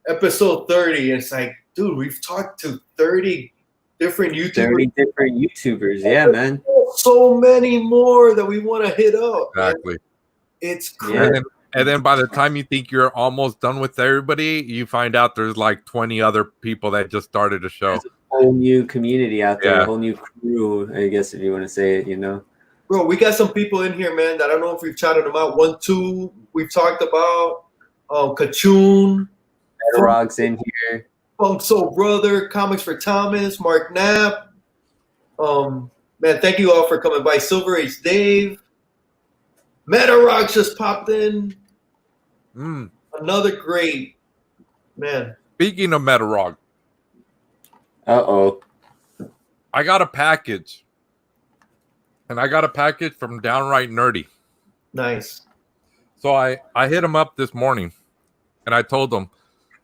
episode 30. It's like, dude, we've talked to 30 different YouTubers. 30 different YouTubers, yeah, man. So many more that we want to hit up. Exactly. Man. It's crazy. And then by the time you think you're almost done with everybody, you find out there's like 20 other people that just started a show. There's a whole new community out there, a whole new crew, I guess, if you want to say it, you know. Bro, we got some people in here, man, that I don't know if we've chatted them out. 1, 2, we've talked about. Kachoon. Rog's in here. Funk Soul Brother, Comics for Thomas, Mark Knapp. Man, thank you all for coming by. Silver Age Dave. Meta Rock just popped in. Another great man. Speaking of Meta Rock. Uh-oh. I got a package. And I got a package from Downright Nerdy. Nice. So I hit him up this morning. And I told him,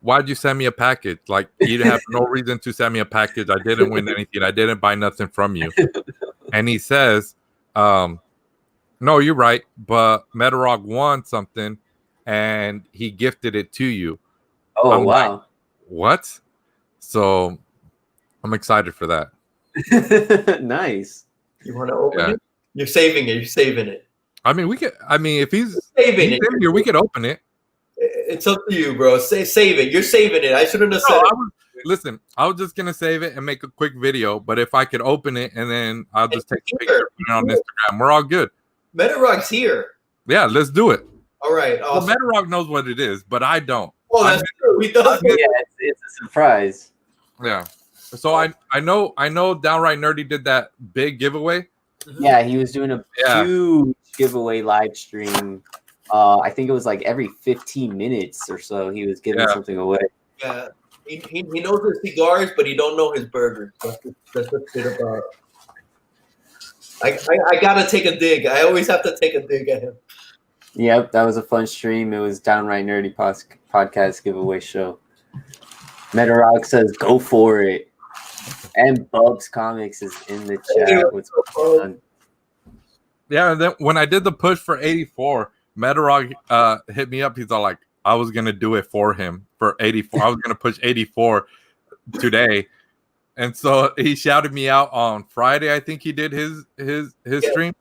why'd you send me a package? Like, you have no reason to send me a package. I didn't win anything. I didn't buy nothing from you. And he says, no, you're right. But Metarog won something, and he gifted it to you. Oh, I'm wow. like, what? So I'm excited for that. Nice. You want to open it? You're saving it. You're saving it. I mean, if he's saving it here, we could open it. It's up to you, bro. Save it. You're saving it. I shouldn't have said it. Listen, I was just gonna save it and make a quick video, but if I could open it and then I'll just take a picture, put it on Instagram. We're all good. Metarog's here. Yeah, let's do it. All right. Awesome. Well, Metarog knows what it is, but I don't. Oh, that's true. He does. Yeah, it's a surprise. Yeah. So I know Downright Nerdy did that big giveaway. Yeah, he was doing a huge giveaway live stream. I think it was like every 15 minutes or so he was giving something away. Yeah. He knows his cigars, but he don't know his burgers. That's the shit about it. I gotta take a dig. I always have to take a dig at him. Yep, that was a fun stream. It was downright nerdy podcast giveaway show. Metarog says, "Go for it." And Bubs Comics is in the chat. What's going on? Yeah, and then when I did the push for 84, Metarog hit me up. He's all like, I was gonna do it for him for 84. I was gonna push 84 today. And so he shouted me out on Friday. I think he did his stream.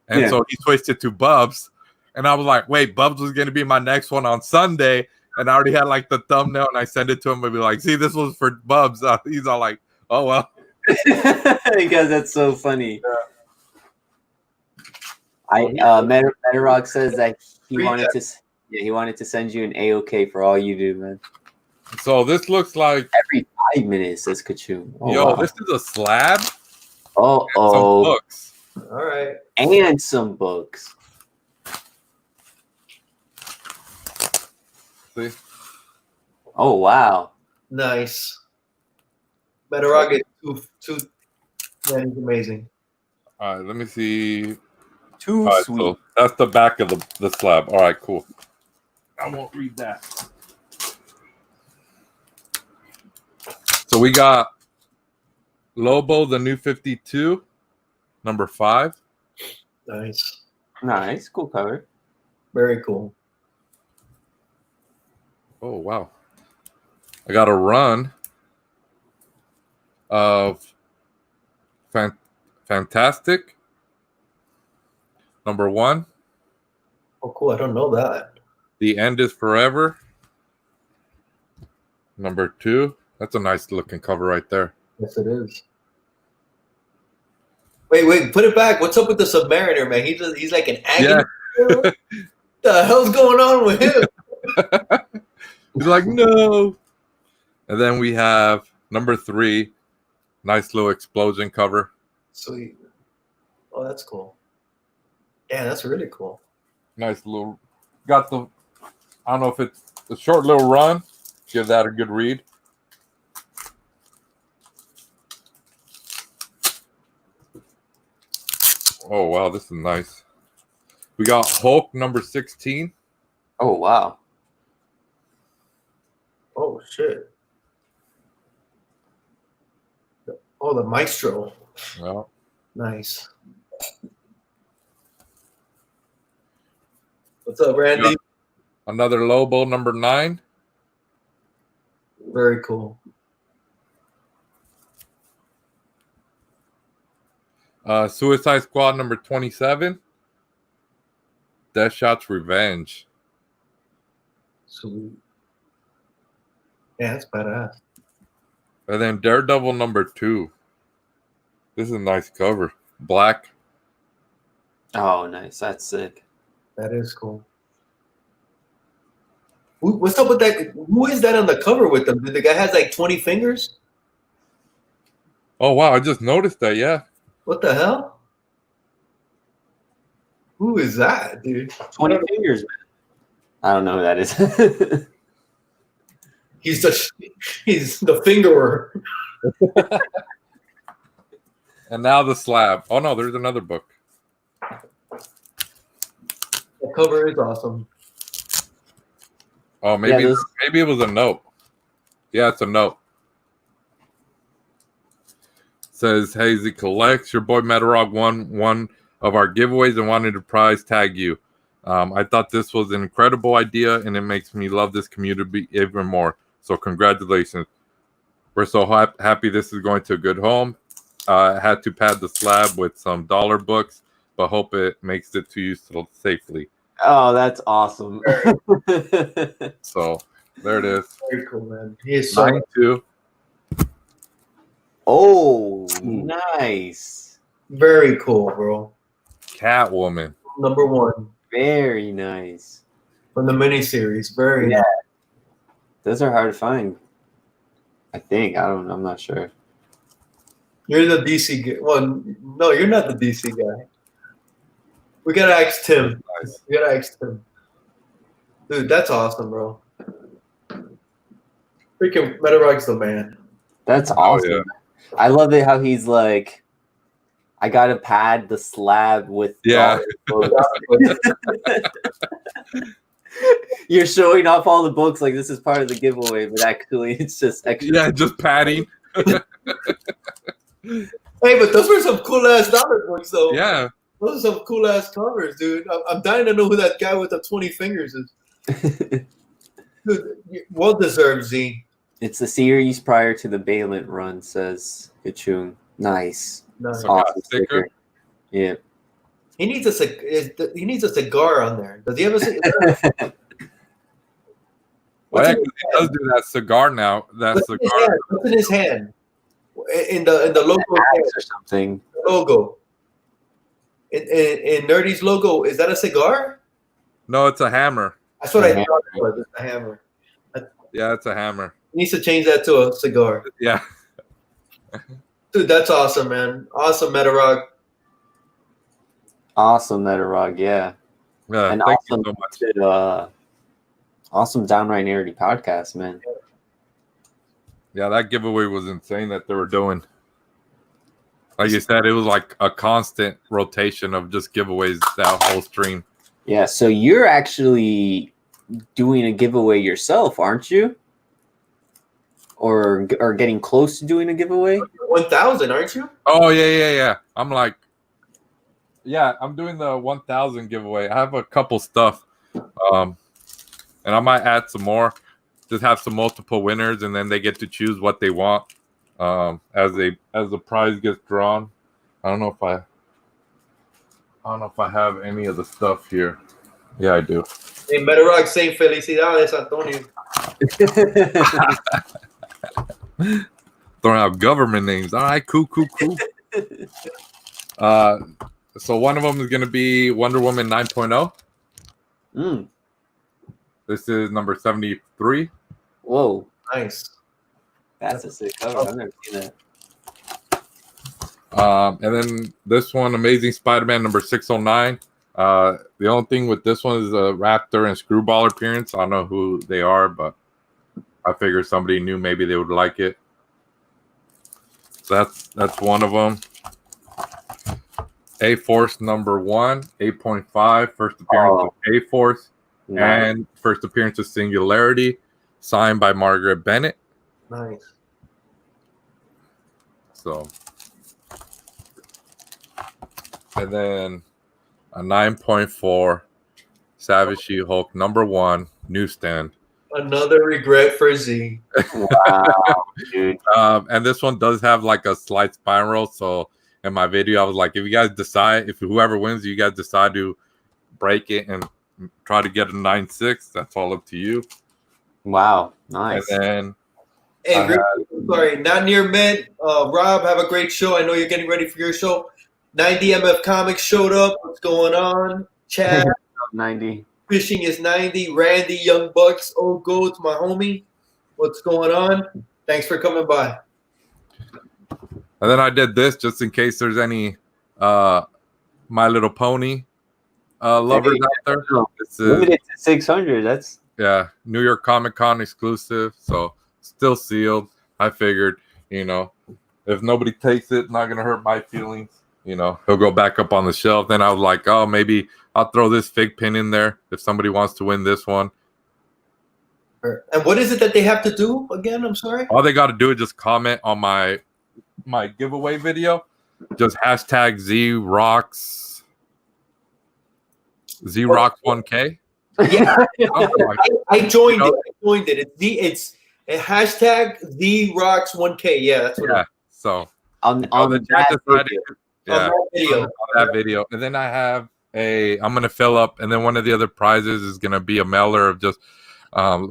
And so he switched it to Bubs. And I was like, wait, Bubs was gonna be my next one on Sunday. And I already had like the thumbnail and I sent it to him and be like, see, this was for Bubs. He's all like, oh well. Because that's so funny. Metarog says that he wanted to send you an A-OK for all you do, man. So this looks like every 5 minutes, says Kachum. Wow. This is a slab. Oh, some books. All right, and some books. See? Oh wow, nice. Metarog is two. Man, he's amazing. All right, let me see. Too right, sweet. So that's the back of the slab. All right, cool. I won't read that. So we got Lobo, the New 52, number 5. Nice, cool cover. Very cool. Oh wow! I got a run of Fantastic, number 1. Oh, cool! I don't know that. The End is Forever, number 2. That's a nice looking cover right there. Yes, it is. Wait, put it back. What's up with the Submariner, man? He's like an agony. Yeah. The hell's going on with him? He's like, no. And then we have number 3, nice little explosion cover. Sweet. Oh, that's cool. Yeah, that's really cool. Nice little. Got the. I don't know if it's a short little run. Give that a good read. Oh wow, this is nice. We got Hulk number 16. Oh wow. Oh shit. Oh, the Maestro. Yeah. Nice. What's up, Randy? Another Lobo number 9. Very cool. Suicide Squad number 27. Deathshot's Revenge. Sweet. Yeah, that's badass. And then Daredevil number 2. This is a nice cover. Black. Oh, nice. That's sick. That is cool. What's up with that? Who is that on the cover with them? The guy has like 20 fingers? Oh, wow. I just noticed that. Yeah. What the hell? Who is that, dude? 20 fingers, man. I don't know who that is. He's the fingerer. And now the slab. Oh, no. There's another book. The cover is awesome. Oh, maybe it was a note. Yeah, it's a note. It says, Hazy collects. Your boy Metarog won one of our giveaways and wanted to prize tag you. I thought this was an incredible idea, and it makes me love this community even more. So congratulations. We're so happy this is going to a good home. I had to pad the slab with some dollar books, but hope it makes it to you safely. Oh, that's awesome. So there it is. Very cool, man. He is so 92. Oh, nice. Very cool, bro. Catwoman. Number 1. Very nice. From the miniseries. Very nice. Those are hard to find. I think. I don't know. I'm not sure. You're the DC guy. Well, no, you're not the DC guy. We gotta ask Tim. Nice. We gotta ask Tim. Dude, that's awesome, bro. Freaking Metarog's the man. That's awesome. yeah. I love it how he's like, I gotta pad the slab with Yeah. You're showing off all the books like this is part of the giveaway, but actually it's just extra. Yeah, just padding. Hey, but those were some cool ass dollar books, though. Yeah. Those are some cool ass covers, dude. I'm dying to know who that guy with the 20 fingers is. Dude, well deserved, Z. It's the series prior to the Balent run, says Hichung. Nice. Nice. Awesome sticker. Yeah. He needs a cigar on there. Does he have a cigar? Well, yeah, 'cause he does do that cigar now. That cigar. What's in his hand? In the logo Or something. logo. In Nerdy's logo, is that a cigar? No, it's a hammer. That's what I thought it was. It's a hammer. Yeah, it's a hammer. He needs to change that to a cigar. Yeah. Dude, that's awesome, man. Awesome, Metarog. Awesome, Metarog, yeah. Yeah. And Thank awesome, you so much. Awesome Downright Nerdy podcast, man. Yeah, that giveaway was insane that they were doing. Like you said, it was like a constant rotation of just giveaways that whole stream. Yeah, so you're actually doing a giveaway yourself, aren't you? Or getting close to doing a giveaway? 1,000, aren't you? Oh, yeah. I'm like, yeah, I'm doing the 1,000 giveaway. I have a couple stuff. And I might add some more. Just have some multiple winners, and then they get to choose what they want as the prize gets drawn. I don't know if I have any of the stuff here. Yeah, I do. Hey, Metarog saying felicidades, Antonio. Throwing out government names. All right, cool. So one of them is going to be Wonder Woman 9.0. This is number 73. Whoa. Nice. That's a sick cover. I've never seen that. And then this one, Amazing Spider-Man number 609. The only thing with this one is a Raptor and Screwball appearance. I don't know who they are, but I figured somebody knew maybe they would like it. So that's one of them. A-Force number 1, 8.5, first appearance of A-Force. Nice. And first appearance of Singularity, signed by Margaret Bennett. Nice. So, and then a 9.4 Savage She-Hulk number 1 newsstand. Another regret for Z. Wow, dude. And this one does have like a slight spiral. So in my video, I was like, if you guys decide, if whoever wins, you guys decide to break it and try to get a 9.6, that's all up to you. Wow, nice. And then hey, sorry, not near mid. Rob, have a great show. I know you're getting ready for your show. 90 MF Comics showed up. What's going on? Chad. 90. Fishing is 90. Randy, Young Bucks, Old Goats, my homie. What's going on? Thanks for coming by. And then I did this just in case there's any My Little Pony lovers out there. This is limited to 600. That's New York Comic Con exclusive, so still sealed. I figured, if nobody takes it, not gonna hurt my feelings. He'll go back up on the shelf. Then I was like, oh, maybe I'll throw this fig pin in there if somebody wants to win this one. And what is it that they have to do again? I'm sorry. All they got to do is just comment on my giveaway video. Just hashtag ZRocks1K. Yeah, I joined it. It's a hashtag ZRocks1K. Yeah, that's what. Yeah. So on that video. Yeah, on that video. And then I have I'm gonna fill up, and then one of the other prizes is gonna be a mailer of just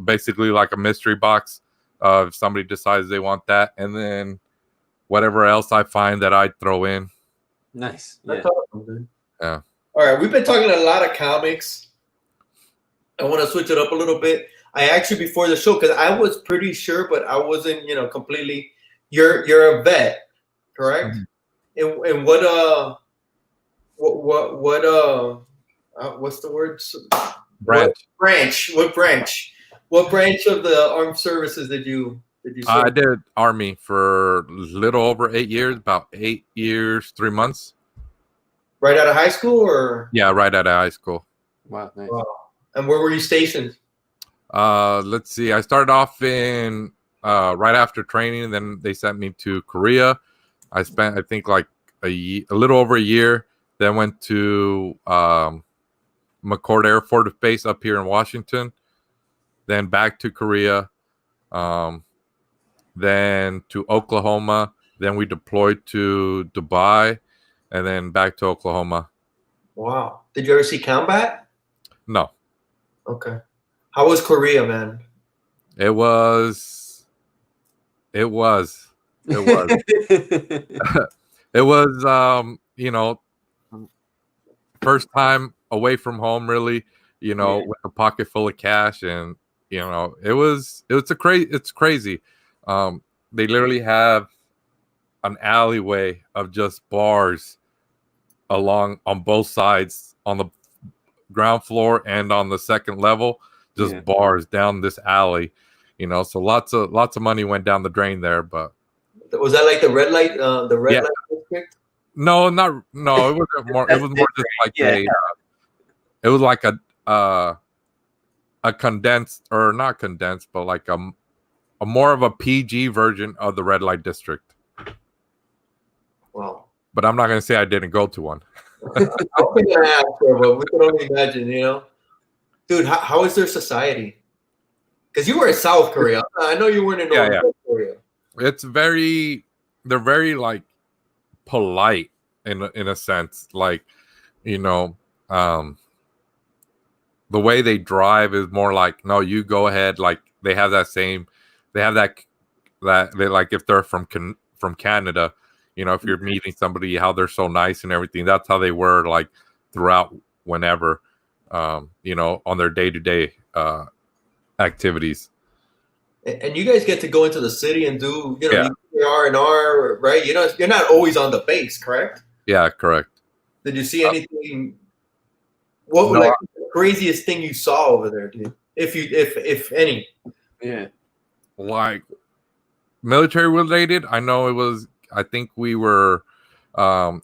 basically like a mystery box if somebody decides they want that, and then whatever else I find that I throw in. Nice. That's awesome, dude. Yeah. All right, we've been talking a lot of comics. I want to switch it up a little bit. I actually before the show because I was pretty sure, but I wasn't, completely. You're a vet, correct? Mm-hmm. And what what's the word? Branch. What branch? What branch of the armed services did you serve? I did Army for a little over 8 years, about 8 years, 3 months. Right out of high school, or? Yeah, right out of high school. Wow, nice. Wow. And where were you stationed? Let's see. I started off in right after training, and then they sent me to Korea. I spent, I think, like a little over a year. Then went to McCord Air Force Base up here in Washington. Then back to Korea. Then to Oklahoma. Then we deployed to Dubai, and then back to Oklahoma. Wow. Did you ever see combat? No. Okay. How was Korea, man? It was. It was. You know, first time away from home, really, you know, with a pocket full of cash, and you know, it's crazy. They literally have an alleyway of just bars along on both sides, on the ground floor and on the second level, just bars down this alley, you know. So lots of money went down the drain there. But was that like the red light light district? No, it wasn't more. It was more just like it was like a condensed, or not condensed, but like a more of a PG version of the red light district. Wow. But I'm not gonna say I didn't go to one. I was gonna ask, but we can only imagine, you know. Dude, how is their society? Because you were in South Korea. I know you weren't in North Korea. They're very like polite in a sense, like, you know, the way they drive is more like, no, you go ahead. Like they have that they like, if they're from Canada, you know, if you're meeting somebody, how they're so nice and everything. That's how they were like throughout whenever, you know, on their day-to-day activities. And you guys get to go into the city and do, you know, R&R, right? You know, you're not always on the base, correct? Yeah, correct. Did you see anything? What was like the craziest thing you saw over there, dude? If any? Yeah. Like military related, I know it was. I think we were. There's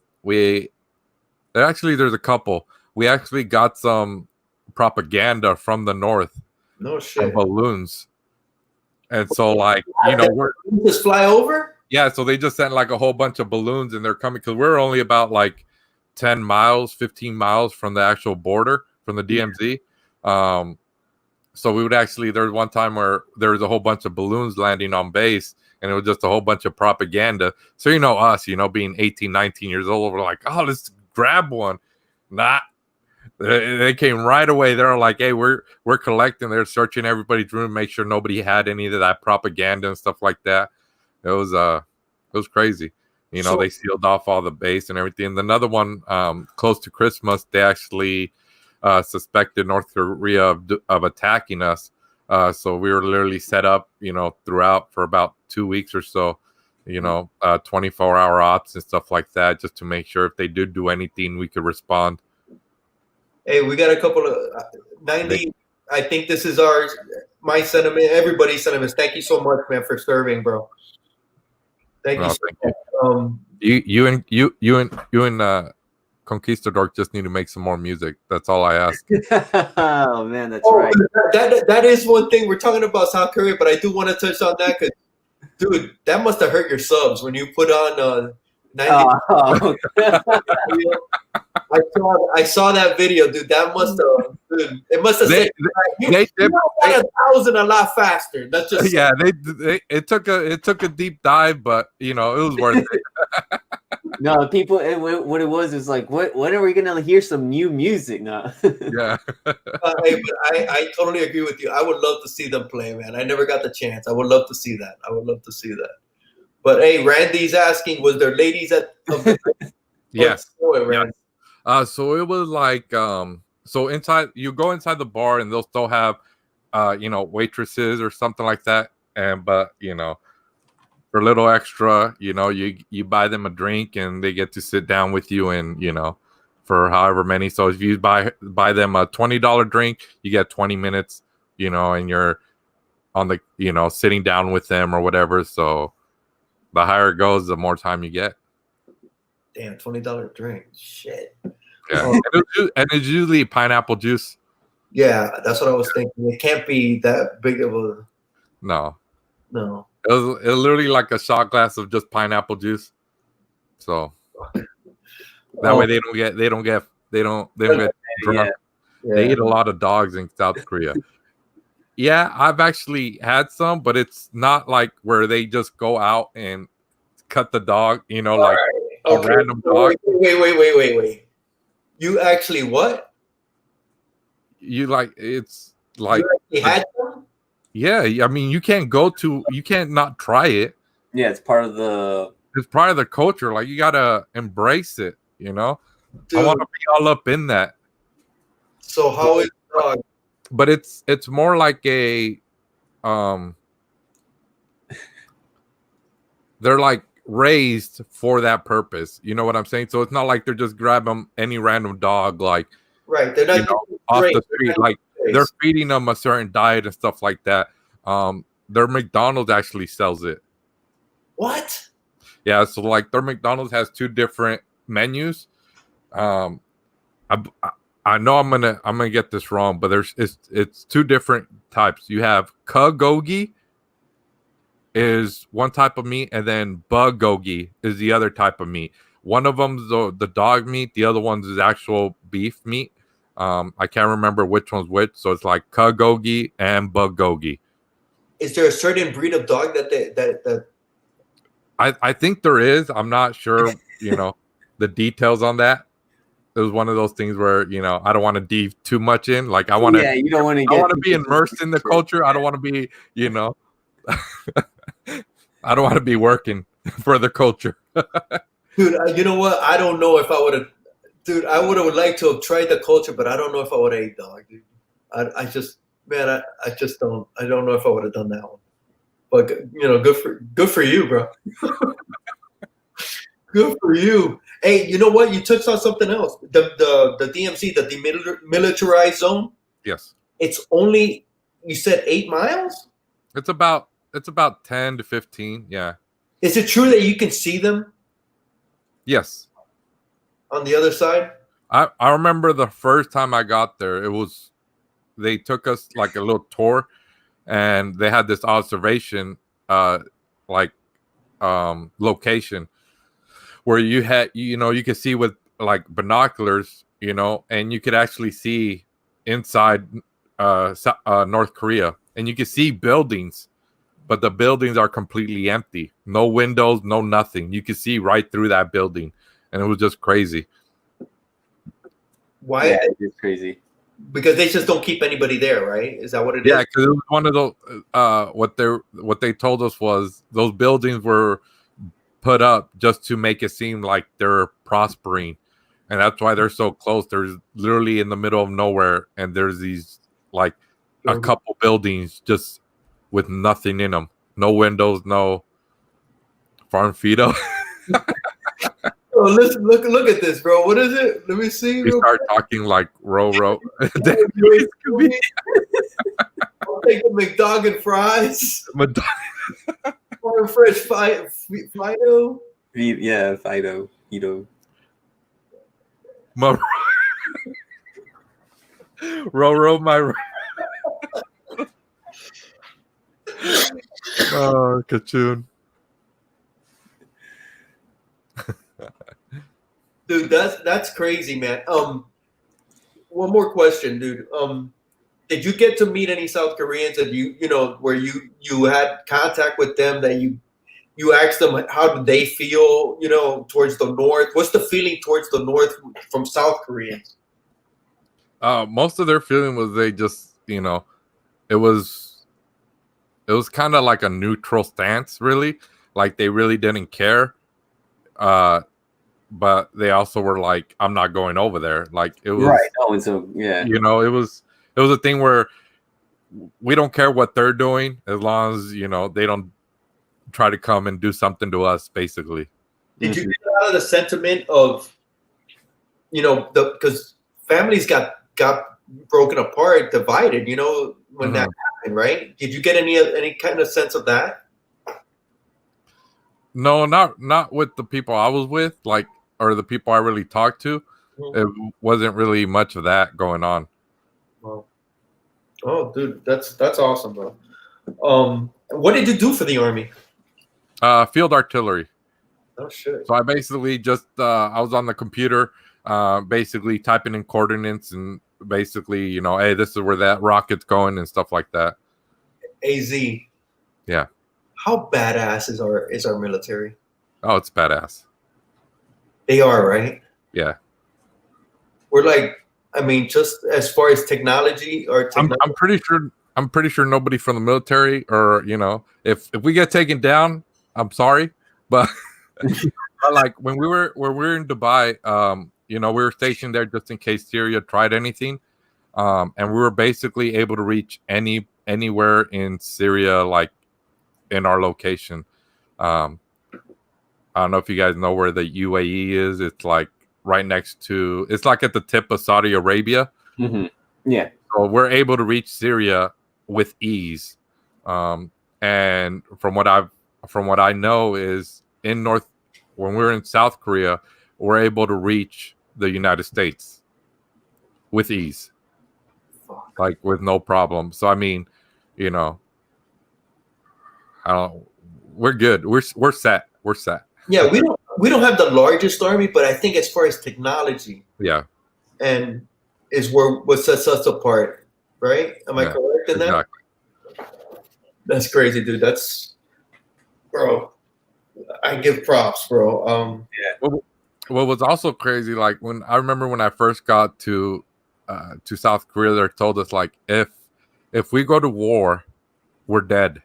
a couple. We actually got some propaganda from the north. No shit. Balloons. And so, like, you know, we're just fly over. Yeah, so they just sent like a whole bunch of balloons, and they're coming because we're only about like 10 miles, 15 miles from the actual border, from the DMZ. So we would actually, there was one time where there was a whole bunch of balloons landing on base, and it was just a whole bunch of propaganda. So, you know, us, you know, being 18, 19 years old, we're like, oh, let's grab one. Nah. They came right away. They're like, hey, we're collecting. They're searching everybody's room, make sure nobody had any of that propaganda and stuff like that. It was crazy. You know, they sealed off all the base and everything. And another one, close to Christmas, they actually suspected North Korea of attacking us. So we were literally set up, you know, throughout for about 2 weeks or so, you know, 24-hour ops and stuff like that, just to make sure if they did do anything, we could respond. Hey, we got a couple of 90. I think this is my sentiment, everybody's sentiments. Thank you so much, man, for serving, bro. Thank you so much. You and Conquistadorks just need to make some more music. That's all I ask. Oh man, that's right. That is one thing. We're talking about South Korea, but I do want to touch on that because, dude, that must have hurt your subs when you put on 90. I saw that video, dude. That must have, dude. It must have said you got 1,000 a lot faster. That's just it took a deep dive, but you know it was worth it. No, people. What it was like, when are we gonna hear some new music now? Yeah. Hey, but I totally agree with you. I would love to see them play, man. I never got the chance. I would love to see that. But hey, Randy's asking, was there ladies at? Yes. So it was like, so inside, you go inside the bar and they'll still have, you know, waitresses or something like that. But you know, for a little extra, you know, you buy them a drink and they get to sit down with you, and you know, for however many. So if you buy them a $20 drink, you get 20 minutes, you know, and you're on the, you know, sitting down with them or whatever. So the higher it goes, the more time you get. Damn, $20 drink. Shit. Yeah. And it's usually pineapple juice. Yeah, that's what I was thinking. It can't be that big of a. No. No. It was literally like a shot glass of just pineapple juice. So that way they don't get drunk. Yeah. They eat a lot of dogs in South Korea. Yeah, I've actually had some, but it's not like where they just go out and cut the dog, you know, like a random dog. Wait. You actually what? You like, it's like you had some? Yeah, I mean, you can't not try it. Yeah, it's part of the culture. Like, you gotta embrace it, you know. Dude. I want to be all up in that. So how is the dog? But it's more like a they're like raised for that purpose. You know what I'm saying? So it's not like they're just grabbing any random dog, like, right. They're not, you know, off the street. Like, they're feeding them a certain diet and stuff like that. Their McDonald's actually sells it. What? Yeah, so like their McDonald's has 2 different menus. I know I'm gonna get this wrong, but it's 2 different types. You have bulgogi is one type of meat, and then bulgogi is the other type of meat. One of them's the dog meat, the other one's is actual beef meat. I can't remember which one's which, so it's like bulgogi and bulgogi. Is there a certain breed of dog that I think there is. I'm not sure, you know, the details on that. It was one of those things where, you know, I don't want to dive too much in. Like, I want to. Yeah, you don't want to. I want to be immersed in the culture. I don't want to be, you know. I don't want to be working for the culture. Dude, you know what? I don't know if I would have. Dude, I would have liked to have tried the culture, but I don't know if I would have ate dog, dude. I just don't. I don't know if I would have done that one. But, you know, good for you, bro. Good for you. Hey, you know what? You touched on something else. The DMZ, the demilitarized zone. Yes. It's only, you said 8 miles? It's about 10 to 15. Yeah. Is it true that you can see them? Yes. On the other side? I remember the first time I got there, they took us like a little tour, and they had this observation location where you could see with like binoculars, you know, and you could actually see inside North Korea, and you could see buildings, but the buildings are completely empty. No windows, no nothing. You could see right through that building, and it was just crazy. Why? Yeah, it's crazy. Because they just don't keep anybody there, right? Is that what it is? Yeah, because it was one of those. What they told us was those buildings were put up just to make it seem like they're prospering, and that's why they're so close. They're literally in the middle of nowhere, and there's these like a couple buildings just with nothing in them, no windows, no farm fido. Oh, listen, look at this, bro. What is it? Let me see. We start talking like row. I'll take a McDog and fries. Or fresh Fido. Yeah, Fido. Row, my. Oh, Kachun. Dude, that's crazy, man. One more question, dude. Did you get to meet any South Koreans that you know, where you had contact with them, that you asked them how did they feel, you know, towards the North? What's the feeling towards the North from South Koreans? Most of their feeling was they just, you know, it was kind of like a neutral stance, really. Like, they really didn't care. But they also were like, I'm not going over there. Like, it was right. Oh, and so yeah, you know, it was a thing where we don't care what they're doing as long as, you know, they don't try to come and do something to us, basically. Did you get out of the sentiment of, you know, because families got broken apart, divided, you know, when that right? Did you get any kind of sense of that? No, not with the people I was with, like, or the people I really talked to. It wasn't really much of that going on. Wow. Oh, dude, that's awesome, bro. What did you do for the Army? Field artillery. Oh shit. So I basically just I was on the computer, basically typing in coordinates and basically, hey, this is where that rocket's going and stuff like that. AZ. Yeah. How badass is our military? Oh, it's badass. They are, right? Yeah. We're like, I mean, just as far as technology or I'm pretty sure nobody from the military, or if we get taken down, I'm sorry, but like when we were in Dubai, we were stationed there just in case Syria tried anything, and we were basically able to reach anywhere in Syria, like in our location. I don't know if you guys know where the UAE is. It's like right next to. It's like at the tip of Saudi Arabia. Mm-hmm. Yeah. So we're able to reach Syria with ease. And from what I know is when we're in South Korea, we're able to reach the United States with ease, like with no problem. So I mean, we're good. We're set. We're set. Yeah, we don't have the largest army, but I think as far as technology, yeah, and is what sets us apart, right? Am I correct in that? Exactly. That's crazy, dude. That's, bro. I give props, bro. Yeah. What was also crazy, like when I first got to South Korea, they told us like if we go to war, we're dead.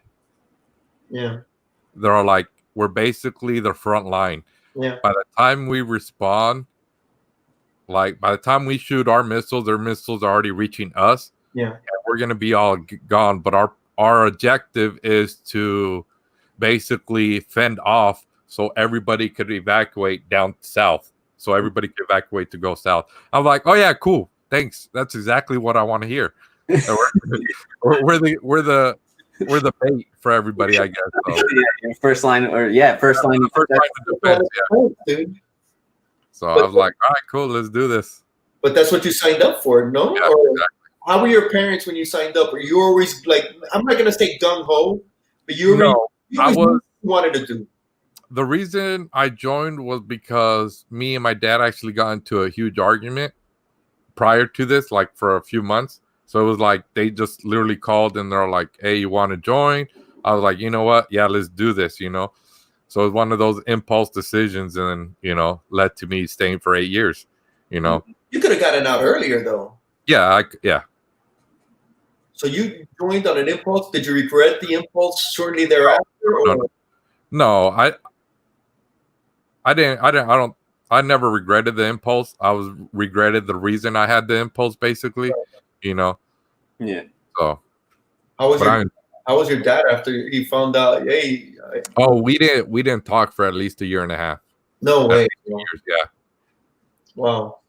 Yeah. They're like, we're basically the front line. Yeah. By the time we respond, like by the time we shoot our missiles, their missiles are already reaching us. Yeah. And we're gonna be all gone. But our objective is to basically fend off so everybody could evacuate down south. So everybody could evacuate to go south. I'm like, oh yeah, cool. Thanks. That's exactly what I want to hear. we're the bait for everybody, I guess. So. First line of defense. Yeah. Dude. So I was like, all right, cool, let's do this. But that's what you signed up for, no? Yeah, or exactly. How were your parents when you signed up? Were you always like, I'm not gonna say gung ho, but you wanted to do? The reason I joined was because me and my dad actually got into a huge argument prior to this, like for a few months. So it was like they just literally called and they're like, hey, you want to join? I was like, you know what? Yeah, let's do this, So it was one of those impulse decisions and, led to me staying for 8 years, You could have gotten out earlier, though. Yeah, So you joined on an impulse. Did you regret the impulse shortly thereafter? No, I didn't. I never regretted the impulse. I regretted the reason I had the impulse, basically. Right. Yeah. So. How was your dad after he found out? Hey. We didn't talk for at least a year and a half. No way. Years, yeah. Wow.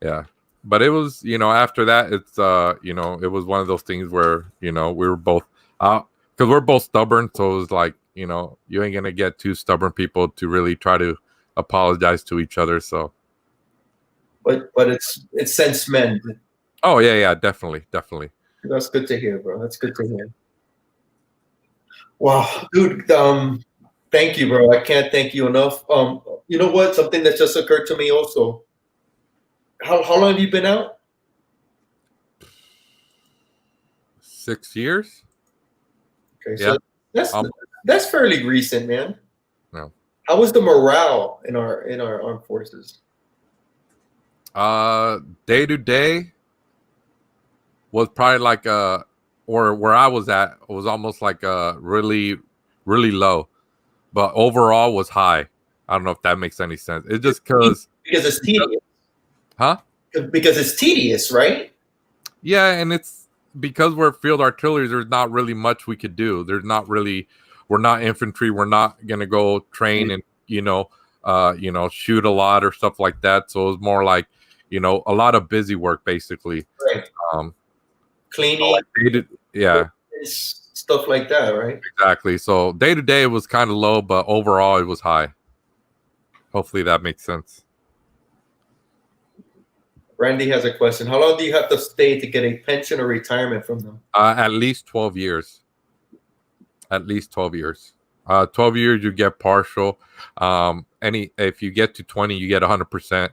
Yeah. But it was, after that, it's, it was one of those things where, we were both because we're both stubborn. So it was like, you ain't going to get two stubborn people to really try to apologize to each other. So. But it's since men. Oh, yeah, definitely. That's good to hear, bro. That's good to hear. Wow, dude. Thank you, bro. I can't thank you enough. You know what? Something that just occurred to me also. How long have you been out? 6 years. Okay, so that's fairly recent, man. No. How was the morale in our armed forces? Day to day was probably like or where I was at was almost like really, really low, but overall was high. I don't know if that makes any sense. It's just because it's tedious. Huh? Because it's tedious, right? Yeah, and it's because we're field artillery. There's not really much we could do. We're not infantry. We're not gonna go train and shoot a lot or stuff like that. So it's more like a lot of busy work basically. Right. Cleaning. Yeah. It's stuff like that, right? Exactly. So day to day it was kind of low, but overall it was high. Hopefully that makes sense. Randy has a question. How long do you have to stay to get a pension or retirement from them? At least 12 years. At least 12 years. 12 years you get partial. If you get to 20, you get 100%.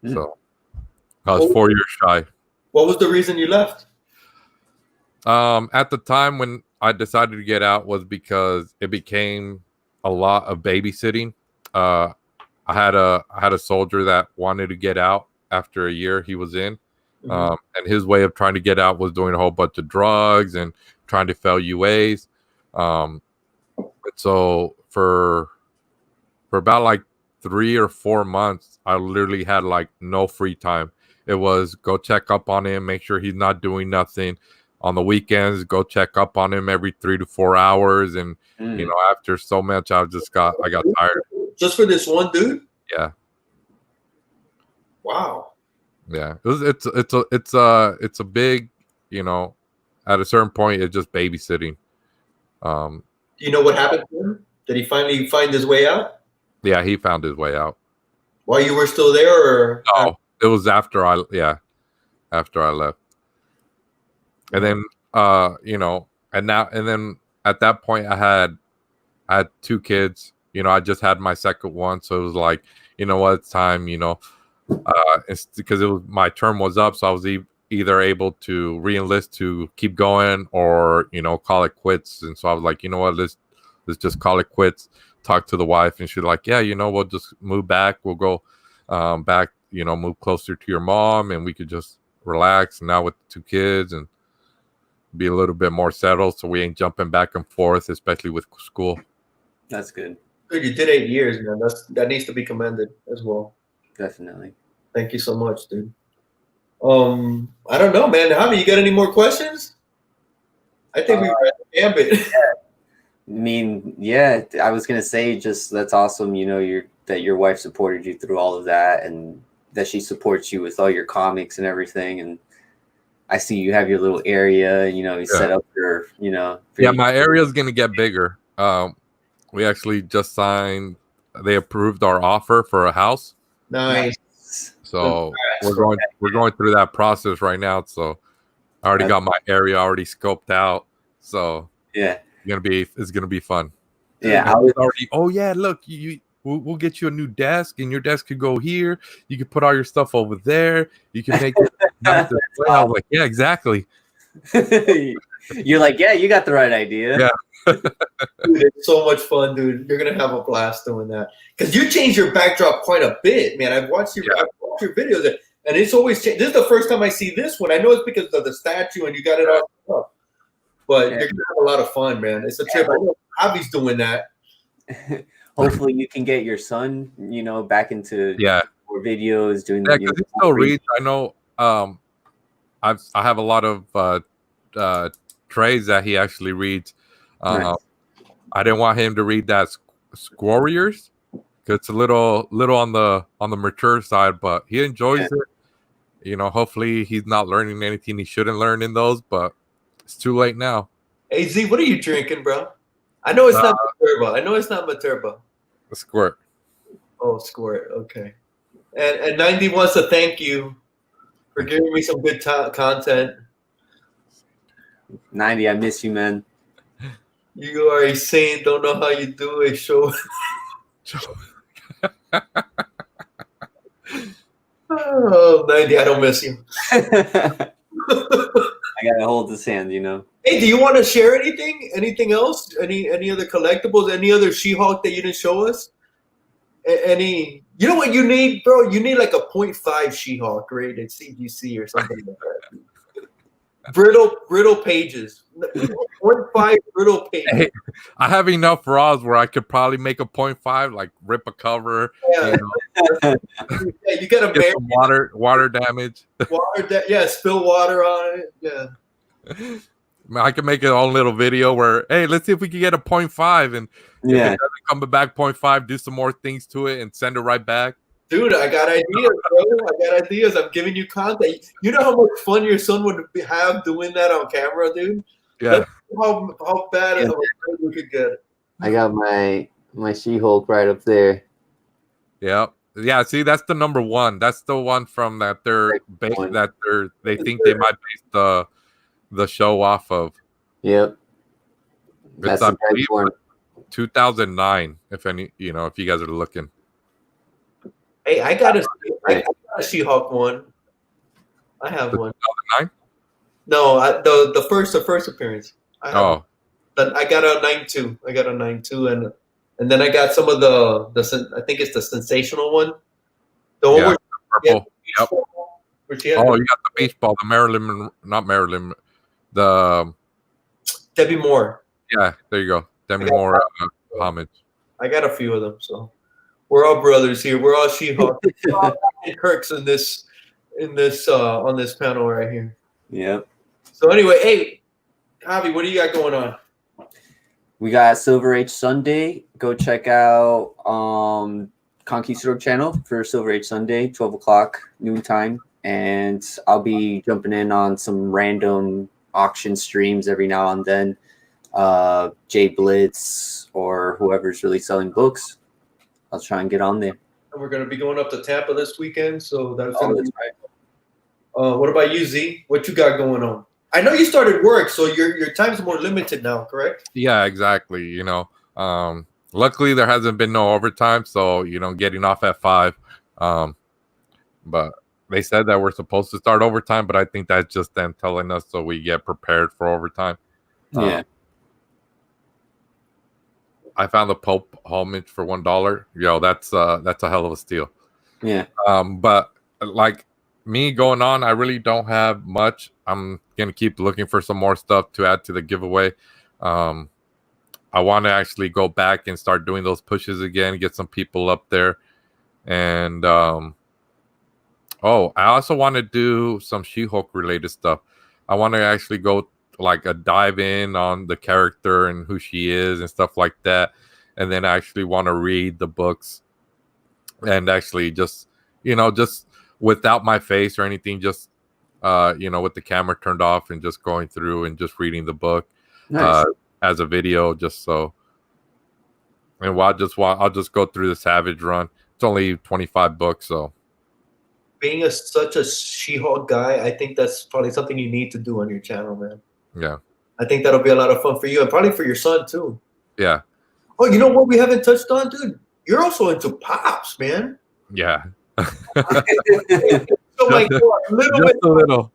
So I was 4 years shy. What was the reason you left? At the time when I decided to get out was because it became a lot of babysitting. I had a soldier that wanted to get out after a year he was in. And his way of trying to get out was doing a whole bunch of drugs and trying to fail UAs. So for about like 3 or 4 months, I literally had like no free time. It was go check up on him, make sure he's not doing nothing. On the weekends, go check up on him every 3 to 4 hours. And you know, after so much, I got tired. Just for this one dude? Yeah. Wow. Yeah. It's a big, you know, at a certain point, it's just babysitting. Do you know what happened to him? Did he finally find his way out? Yeah, he found his way out. While you were still there, or no? It was after I left. And then you know, and then at that point I had 2 kids. You know, I just had my second one, so it was like, you know what, it's time. You know, it's because my term was up, so I was either able to re-enlist to keep going or, you know, call it quits. And so I was like, you know what, let's just call it quits. Talk to the wife, and she's like, yeah, you know, we'll just move back. We'll go back, you know, move closer to your mom, and we could just relax now with 2 kids and be a little bit more settled, so we ain't jumping back and forth, especially with school. That's good. Good, you did 8 years, man. That needs to be commended as well. Definitely. Thank you so much, dude. I don't know, man. Javi, you got any more questions? I think we read the gambit. I mean, yeah, I was gonna say, just that's awesome. You know, that your wife supported you through all of that, and that she supports you with all your comics and everything. And I see you have your little area. You know, you set up your, you know. My area is gonna get bigger. We actually just signed. They approved our offer for a house. Nice. So we're going through that process right now. So I already got my area already scoped out. So yeah. It's gonna be fun. Yeah, I was already. Oh yeah, look, we'll get you a new desk, and your desk could go here. You can put all your stuff over there. You can make it. I was like, yeah, exactly. You're like, yeah, you got the right idea. Yeah. Dude, it's so much fun, dude. You're gonna have a blast doing that because you changed your backdrop quite a bit, man. I've watched your videos, and it's always changed. This is the first time I see this one. I know it's because of the statue, and you got it all up. But you're gonna have a lot of fun, man. It's a trip. I know Javi's doing that. Hopefully, you can get your son, you know, back into more videos, doing. Yeah, because he still reads. I know. I have a lot of trades that he actually reads. Nice. I didn't want him to read that Warriors because it's a little on the mature side, but he enjoys it. You know, hopefully he's not learning anything he shouldn't learn in those, but it's too late now. Hey Z, what are you drinking, bro? I know it's not Maturba. A squirt. Oh, squirt. Okay. And 90 wants to thank you for giving me some good content. 90, I miss you, man. You are a saint. Don't know how you do it. Show. Oh, 90, I don't miss you. I gotta hold his hand, you know. Hey, do you want to share anything? Anything else? Any other collectibles? Any other She-Hulk that you didn't show us? Any? You know what you need, bro? You need like a 0.5 She-Hulk rated CGC or something like that. Brittle pages. 0.5 brittle pages. Hey, I have enough raws where I could probably make a 0.5, like rip a cover. Yeah, you know. Yeah, you gotta get some water damage. Spill water on it. Yeah. I can make a own little video where, hey, let's see if we can get a 0.5, and if it doesn't come back 0.5, do some more things to it and send it right back. Dude, I got ideas, bro. I got ideas. I'm giving you content. You know how much fun your son would have doing that on camera, dude? Yeah. That's how bad of a trade we could get. I got my She-Hulk right up there. Yeah. Yeah, see, that's the number one. That's the one from that they think they might base the show off of. Yep. It's, I believe, 2009, if you guys are looking. Hey, I got a She-Hulk one. I have one. 2009? No, the first appearance. I got a 9.2. I got a 9.2, and then I got some of the I think it's the sensational one. The one where purple. Yep. You got the baseball, not Marilyn, the Debbie Moore. Yeah, there you go. Debbie Moore homage. I got a few of them, so we're all brothers here. We're all She-Hulk. Kirk's on this panel right here. Yep. So anyway, hey, Javi, what do you got going on? We got Silver Age Sunday. Go check out Conquistador channel for Silver Age Sunday, 12 o'clock noon time. And I'll be jumping in on some random auction streams every now and then. Jay Blitz or whoever's really selling books. I'll try and get on there. And we're going to be going up to Tampa this weekend, so that's going to be right. What about you, Z? What you got going on? I know you started work, so your time's more limited now, correct? Yeah, exactly. Luckily there hasn't been no overtime, so getting off at 5. But they said that we're supposed to start overtime, but I think that's just them telling us so we get prepared for overtime. Yeah. I found the Pope homage for $1. Yo, that's a hell of a steal. Yeah. But like me going on, I really don't have much. I'm gonna keep looking for some more stuff to add to the giveaway. I want to actually go back and start doing those pushes again, get some people up there, and I also want to do some She-Hulk related stuff. I want to actually go like a dive in on the character and who she is and stuff like that, and then I actually want to read the books and actually just without my face or anything, just with the camera turned off and just going through and just reading the book. Nice. As a video, just so. And I'll just go through the Savage run. It's only 25 books, so. Being such a She-Hulk guy, I think that's probably something you need to do on your channel, man. Yeah. I think that'll be a lot of fun for you and probably for your son too. Yeah. Oh, you know what we haven't touched on, dude? You're also into pops, man. Yeah. So might go a little.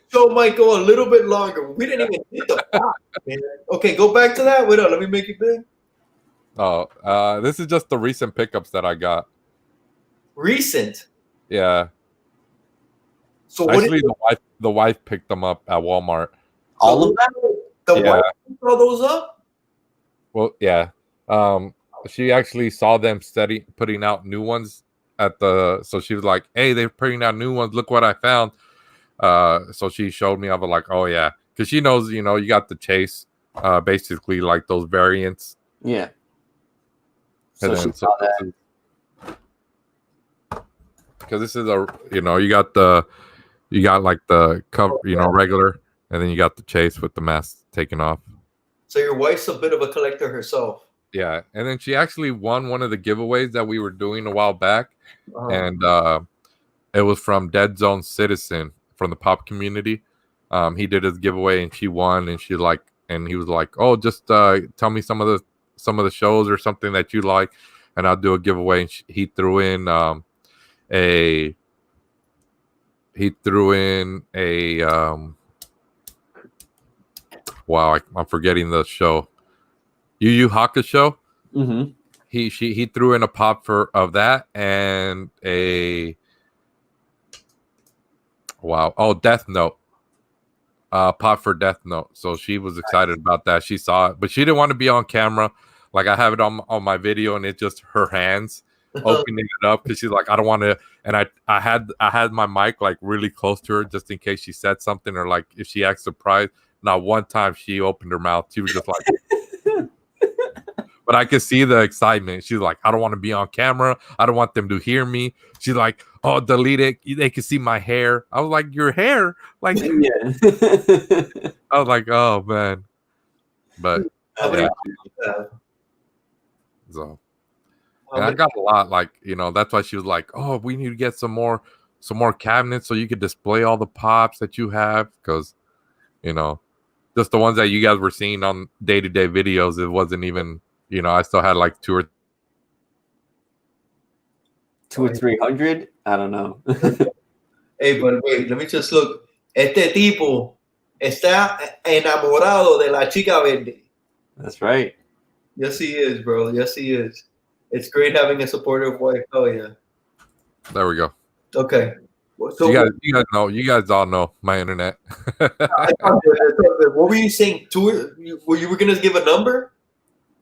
Show might go a little bit longer. We didn't even hit the pop, man. Okay, go back to that. Wait up, let me make it big. Oh, this is just the recent pickups that I got. Recent? Yeah. So actually, the wife picked them up at Walmart. All of them? The wife picked all those up? Well, yeah. She actually saw them putting out new ones so she was like, "Hey, they're putting out new ones. Look what I found." So she showed me. I was like, "Oh yeah," because she knows, you got the Chase, basically like those variants. Yeah. So she saw that. Because this is you got like the cover, regular, and then you got the Chase with the mask taken off. So your wife's a bit of a collector herself. Yeah, and then she actually won one of the giveaways that we were doing a while back, and it was from Dead Zone Citizen from the pop community. He did his giveaway, and she won, and he was like, "Oh, just tell me some of the shows or something that you like, and I'll do a giveaway." And he threw in a wow, I'm forgetting the show. Yu Yu Hakusho. Mm-hmm. He threw in a pop of that and a Death Note. Pop for Death Note. So she was excited about that. She saw it, but she didn't want to be on camera. Like I have it on my video, and it's just her hands opening it up because she's like, I don't want to. And I had my mic like really close to her just in case she said something or like if she acts surprised. Not one time she opened her mouth. She was just like. But I could see the excitement. She's like, I don't want to be on camera. I don't want them to hear me. She's like, oh, delete it. They can see my hair. I was like, your hair? Like, Yeah. I was like, oh man. But How many yeah, do you have? so How and I many? got a lot. Like, that's why she was like, oh, we need to get some more cabinets so you could display all the pops that you have, because just the ones that you guys were seeing on day-to-day videos, it wasn't even, I still had like 2 or 300. I don't know. Hey, but wait, let me just look. Este tipo está enamorado de la chica verde. That's right. Yes, he is, bro. Yes, he is. It's great having a supportive wife. Oh yeah. There we go. Okay. So You guys all know my internet. what were you saying? You were gonna give a number?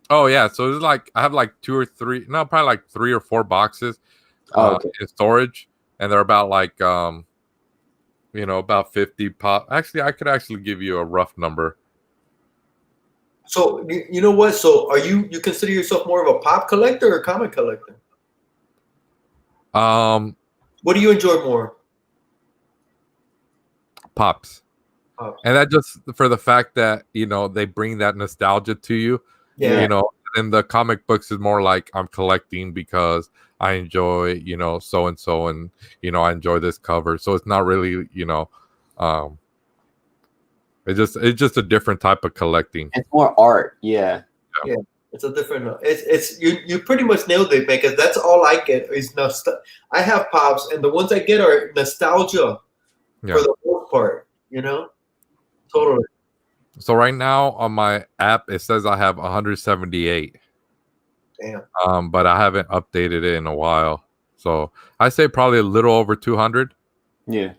Oh yeah, so it's like I have like 2 or 3, no, probably like 3 or 4 boxes Okay. in storage, and they're about like about 50 pop. Actually, I could actually give you a rough number. So you know what? So are you consider yourself more of a pop collector or comic collector? What do you enjoy more? Pops. Pops. And that just for the fact that they bring that nostalgia to you. Yeah. And the comic books is more like I'm collecting because I enjoy so and so, and I enjoy this cover. So it's not really it's just a different type of collecting. It's more art. Yeah. It's a different. It's you pretty much nailed it, man. Because that's all I get is I have pops, and the ones I get are nostalgia for the most part. Totally. So right now on my app it says I have 178. Damn. But I haven't updated it in a while. So I say probably a little over 200. Yeah.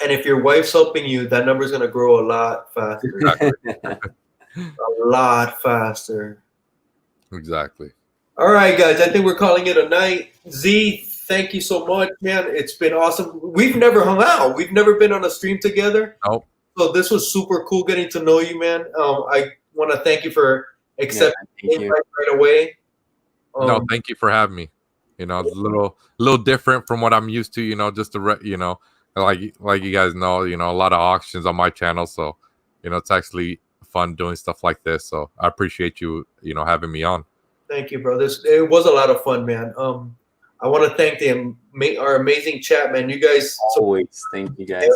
And if your wife's helping you, that number's gonna grow a lot faster. A lot faster. Exactly. All right, guys. I think we're calling it a night. Z, thank you so much, man. It's been awesome. We've never hung out. We've never been on a stream together. Nope. So this was super cool getting to know you, man. I want to thank you for accepting the invite right away. No, thank you for having me. It's a little different from what I'm used to. Just to like you guys know, a lot of auctions on my channel. So it's actually fun doing stuff like this. So I appreciate you having me on. Thank you, bro. It was a lot of fun, man. I want to thank our amazing chat, man. You guys always thank you guys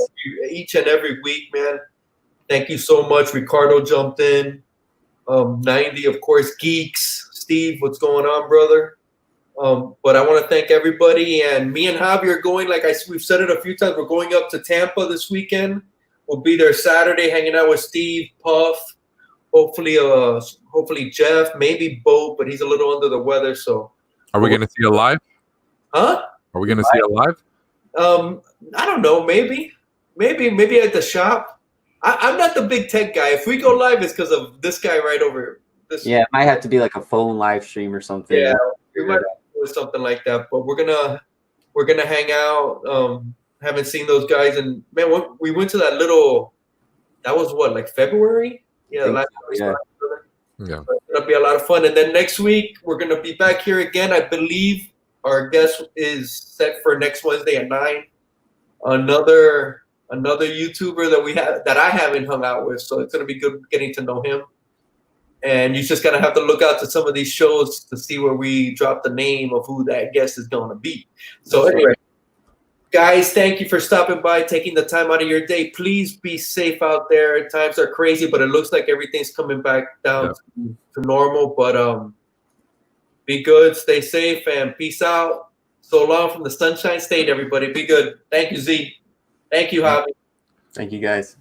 each and every week, man. Thank you so much. Ricardo jumped in. 90, of course, Geeks. Steve, what's going on, brother? But I want to thank everybody. And me and Javi are going, we've said it a few times, we're going up to Tampa this weekend. We'll be there Saturday hanging out with Steve, Puff, hopefully Jeff, maybe Bo, but he's a little under the weather. So, are we going to see it live? Huh? Are we going to see it live? I don't know. Maybe at the shop. I'm not the big tech guy. If we go live, it's because of this guy right over here. It might have to be like a phone live stream or something. Yeah, we might do something like that. But we're gonna hang out. Haven't seen those guys, and man, we went to that little. That was what, like February? Yeah, last time we saw each other. Yeah, so it's gonna be a lot of fun. And then next week we're gonna be back here again. I believe our guest is set for next Wednesday at 9. Another YouTuber that I haven't hung out with, so it's gonna be good getting to know him. And you just gotta have to look out to some of these shows to see where we drop the name of who that guest is gonna be. So anyway, guys, thank you for stopping by, taking the time out of your day. Please be safe out there. Times are crazy, but it looks like everything's coming back down to normal. But be good, stay safe, and peace out. So long from the Sunshine State, everybody. Be good. Thank you, Z. Thank you, Javi. Thank you, guys.